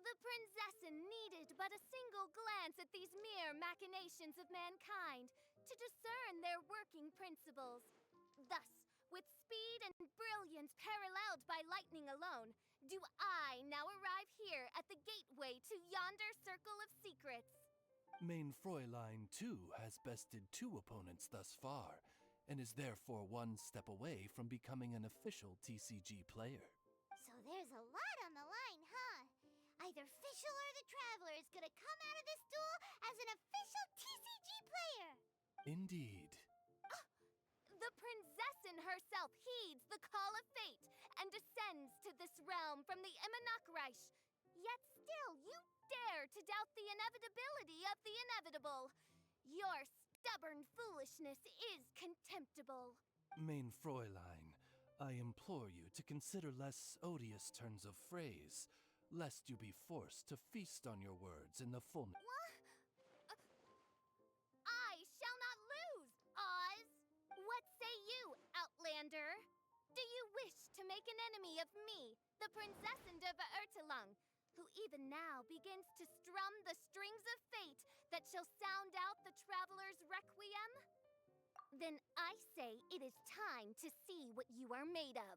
The Prinzessin needed but a single glance at these mere machinations of mankind to discern their working principles. Thus, with speed and brilliance paralleled by lightning alone, do I now arrive here at the gateway to yonder circle of secrets. Main Fräulein, too, has bested 2 opponents thus far, and is therefore 1 step away from becoming an official TCG player. So there's a lot on the line, huh? Either Fischl or the Traveler is gonna come out of this duel as an official TCG player! Indeed. The Prinzessin herself heeds the call of fate and descends to this realm from the Immonachreich. Yet still you dare to doubt the inevitability of the inevitable. Your stubborn foolishness is contemptible. Main Fräulein, I implore you to consider less odious turns of phrase, lest you be forced to feast on your words in the fullness. I shall not lose, Oz! What say you, Outlander? Do you wish to make an enemy of me, the Prinzessin de Verurtelung, who even now begins to strum the strings of fate that shall sound out the Traveler's Requiem? Then I say it is time to see what you are made of.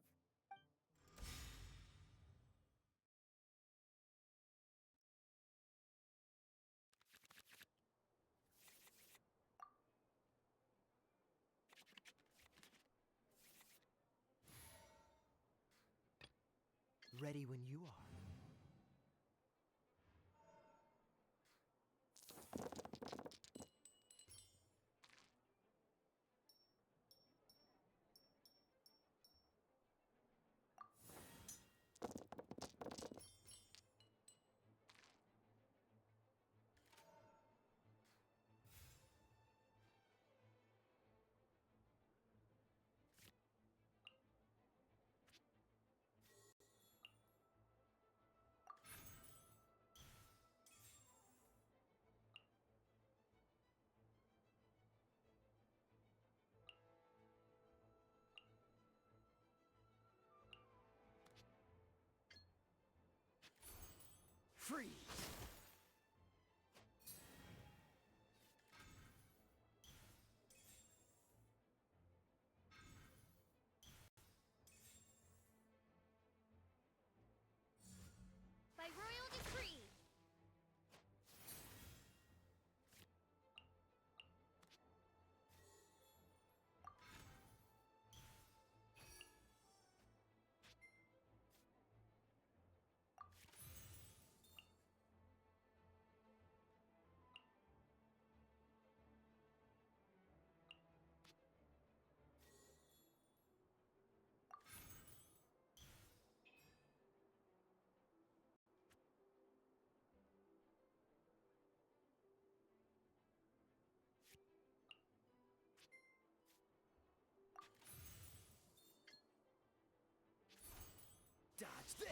Ready when you are. Freeze! By royal decree. Dodge this!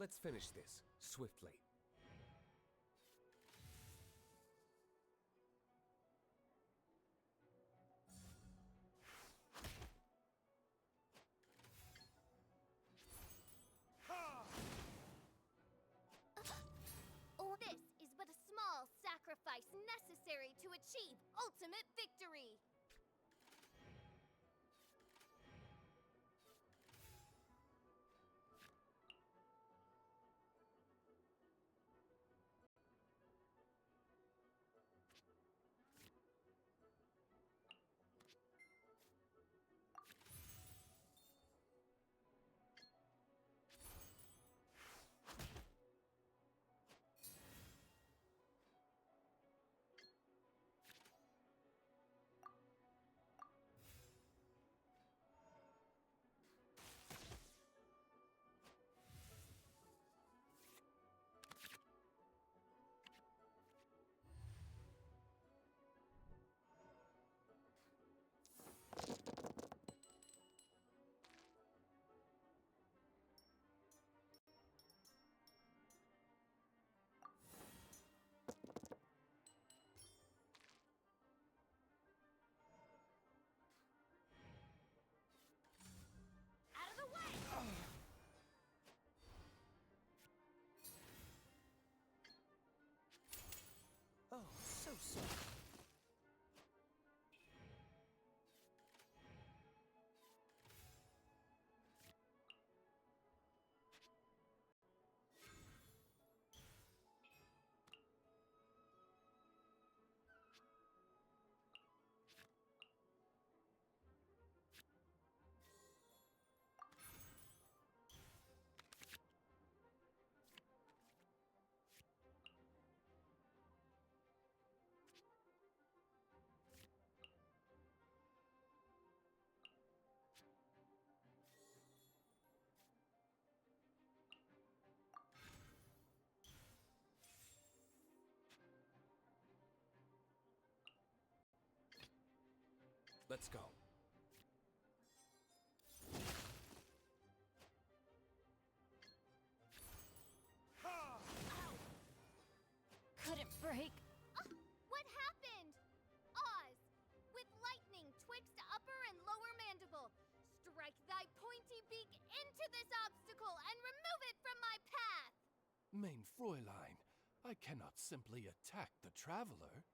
Let's finish this swiftly. Oh, this is but a small sacrifice necessary to achieve ultimate victory. Out of the way! Oh, so sorry. Let's go. Couldn't break. What happened? Oz, with lightning twixt upper and lower mandible, strike thy pointy beak into this obstacle and remove it from my path! Mein Fräulein, I cannot simply attack the traveler.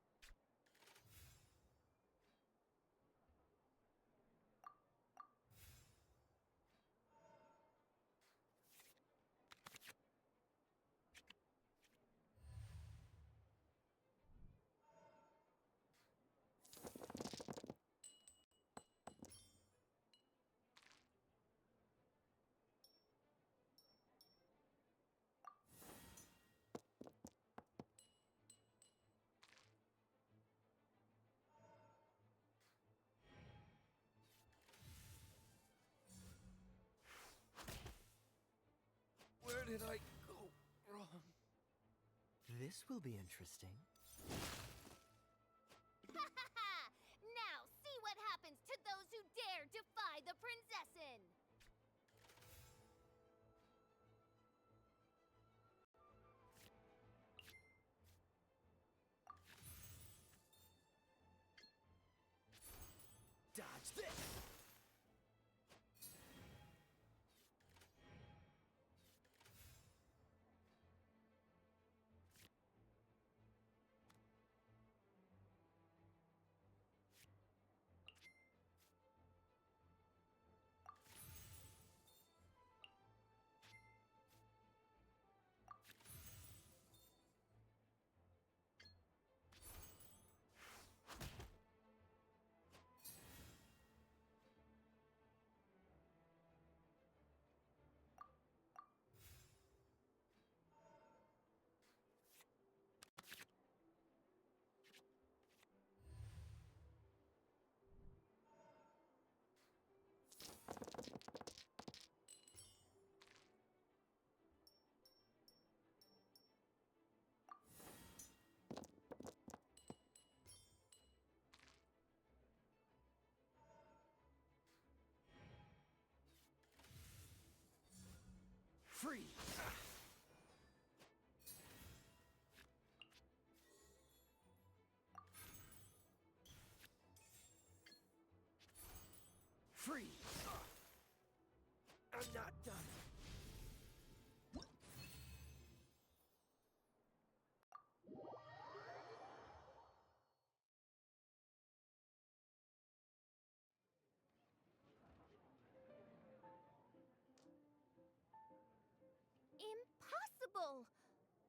Where did I go wrong? This will be interesting. Ha ha ha! Now see what happens to those who dare defy the Princessin! Dodge this! Freeze! Freeze! I'm not done. Impossible!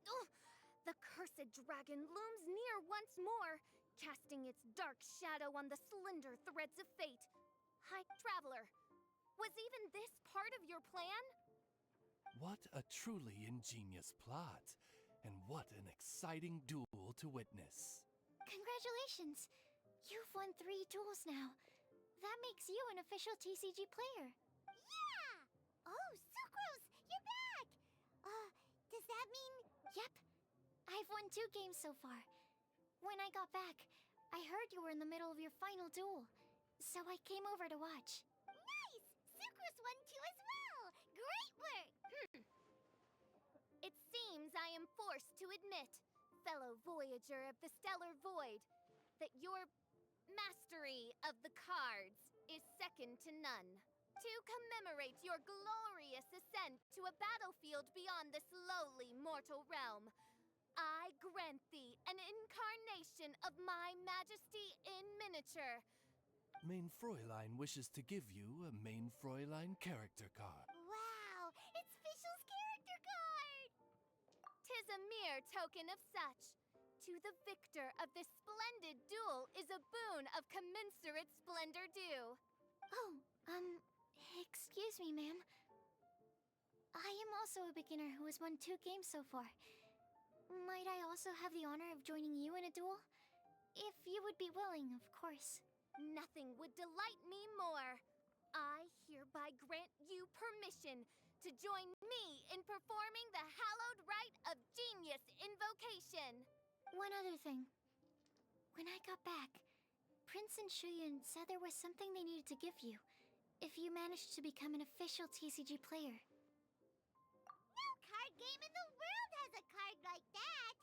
Ugh, the cursed dragon looms near once more, casting its dark shadow on the slender threads of fate. High Traveler, was even this part of your plan? What a truly ingenious plot, and what an exciting duel to witness. Congratulations! You've won 3 duels now. That makes you an official TCG player. Yeah! Oh, Sucrose, you're back! Does that mean... Yep. I've won 2 games so far. When I got back, I heard you were in the middle of your final duel, so I came over to watch. Nice! Sucrose won 2 as well! Great work! It seems I am forced to admit, fellow Voyager of the Stellar Void, that your mastery of the cards is second to none. To commemorate your glorious ascent to a battlefield beyond this lowly mortal realm, I grant thee an incarnation of my majesty in miniature. Main Fräulein wishes to give you a Main Fräulein character card. Wow! It's Fischl's character card! 'Tis a mere token of such. To the victor of this splendid duel is a boon of commensurate splendor due. Oh, excuse me, ma'am. I am also a beginner who has won 2 games so far. Might I also have the honor of joining you in a duel? If you would be willing, of course. Nothing would delight me more. I hereby grant you permission to join me in performing the hallowed rite of genius invocation. One other thing. When I got back, Prince and Shuyun said there was something they needed to give you if you managed to become an official TCG player. No card game in the world has a card like that!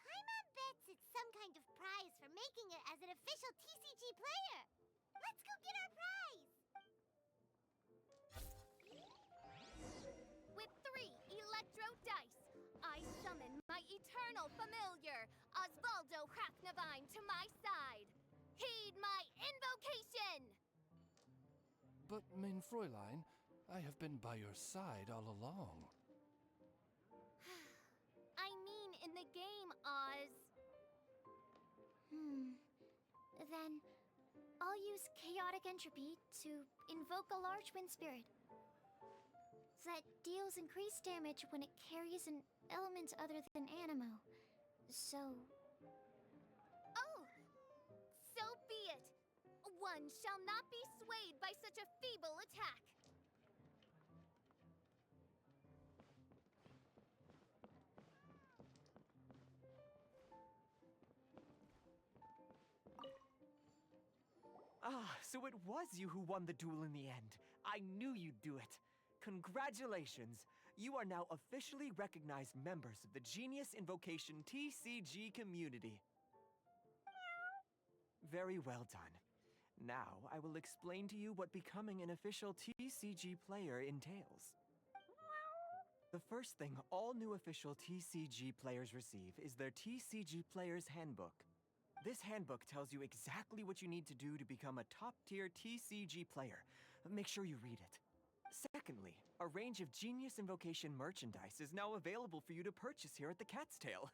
Paimon bets it's some kind of prize for making it as an official TCG player! Let's go get our prize! With 3 electro dice, I summon my eternal familiar, Osvaldo Hacknavine, to my side. Heed my invocation! But, Main Fräulein, I have been by your side all along. I mean in the game, Oz. Then, I'll use Chaotic Entropy to invoke a large wind spirit that deals increased damage when it carries an element other than Animo. So... Oh! So be it! One shall not be swayed by such a feeble attack. Ah, so it was you who won the duel in the end. I knew you'd do it. Congratulations! You are now officially recognized members of the Genius Invocation TCG community. Very well done. Now, I will explain to you what becoming an official TCG player entails. The first thing all new official TCG players receive is their TCG Player's Handbook. This handbook tells you exactly what you need to do to become a top-tier TCG player. Make sure you read it. Secondly, a range of Genius Invocation merchandise is now available for you to purchase here at the Cat's Tail.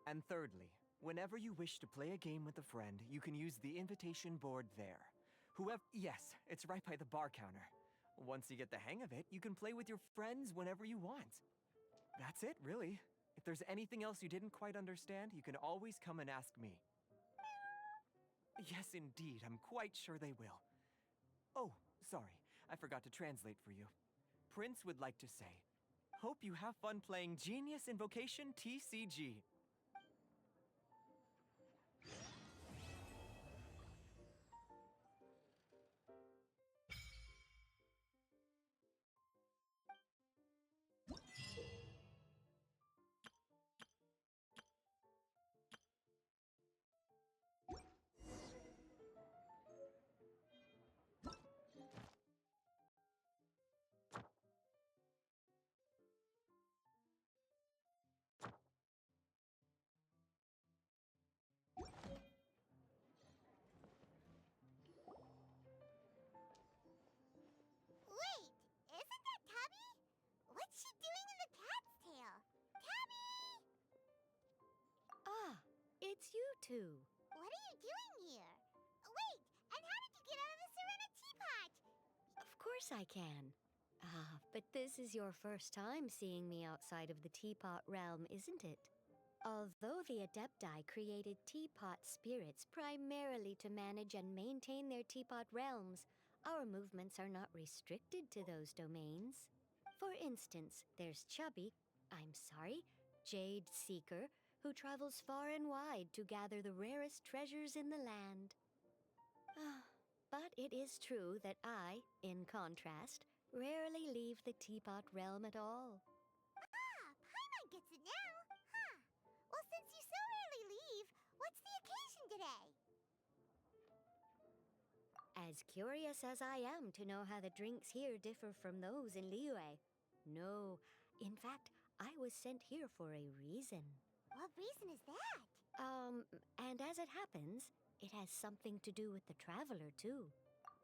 And thirdly, whenever you wish to play a game with a friend, you can use the invitation board there. Yes, it's right by the bar counter. Once you get the hang of it, you can play with your friends whenever you want. That's it, really. If there's anything else you didn't quite understand, you can always come and ask me. Yes, indeed, I'm quite sure they will. Oh, sorry, I forgot to translate for you. Prince would like to say, hope you have fun playing Genius Invocation TCG. too. What are you doing here? Wait, and how did you get out of the Serena teapot? Of course I can. Ah, but this is your first time seeing me outside of the teapot realm, isn't it? Although the Adepti created teapot spirits primarily to manage and maintain their teapot realms, our movements are not restricted to those domains. For instance, there's Jade Seeker, who travels far and wide to gather the rarest treasures in the land. But it is true that I, in contrast, rarely leave the teapot realm at all. Ah, Paimon gets it now. Huh. Well, since you so rarely leave, what's the occasion today? As curious as I am to know how the drinks here differ from those in Liyue. No, in fact, I was sent here for a reason. What reason is that? And as it happens, it has something to do with the Traveler, too.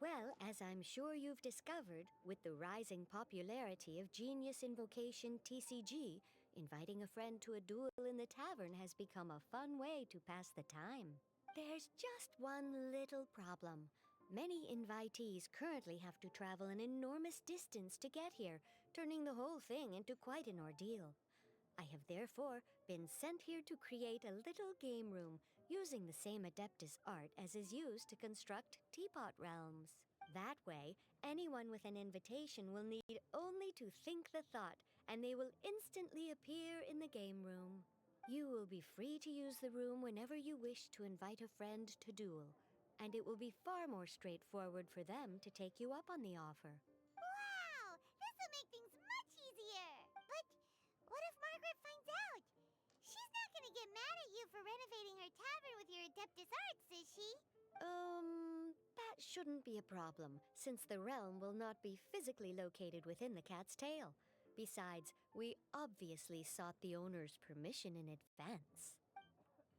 Well, as I'm sure you've discovered, with the rising popularity of Genius Invocation TCG, inviting a friend to a duel in the tavern has become a fun way to pass the time. There's just one little problem. Many invitees currently have to travel an enormous distance to get here, turning the whole thing into quite an ordeal. I have therefore been sent here to create a little game room using the same Adeptus art as is used to construct teapot realms. That way, anyone with an invitation will need only to think the thought, and they will instantly appear in the game room. You will be free to use the room whenever you wish to invite a friend to duel, and it will be far more straightforward for them to take you up on the offer. Wow! This'll make things much easier! But what if Margaret finds out? She's not gonna get mad at you for renovating her tavern with your Adeptus arts, is she? That shouldn't be a problem, since the realm will not be physically located within the cat's tail. Besides, we obviously sought the owner's permission in advance.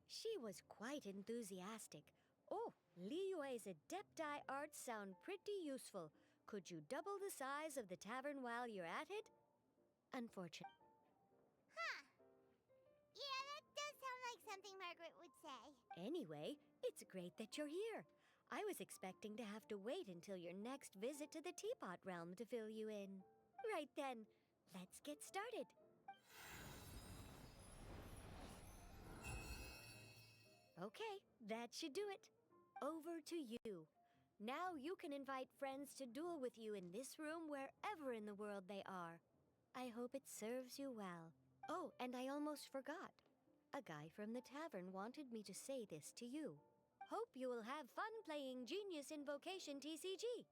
She was quite enthusiastic. Oh, Liyue's Adepti arts sound pretty useful. Could you double the size of the tavern while you're at it? Unfortunately. Huh. Yeah, that does sound like something Margaret would say. Anyway, it's great that you're here. I was expecting to have to wait until your next visit to the Teapot Realm to fill you in. Right then, let's get started. Okay, that should do it. Over to you. Now you can invite friends to duel with you in this room wherever in the world they are. I hope it serves you well. Oh, and I almost forgot. A guy from the tavern wanted me to say this to you. Hope you will have fun playing Genius Invocation TCG.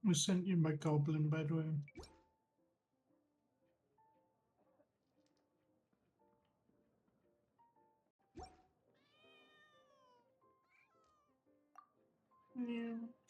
I sent you my goblin, by the way. Yeah.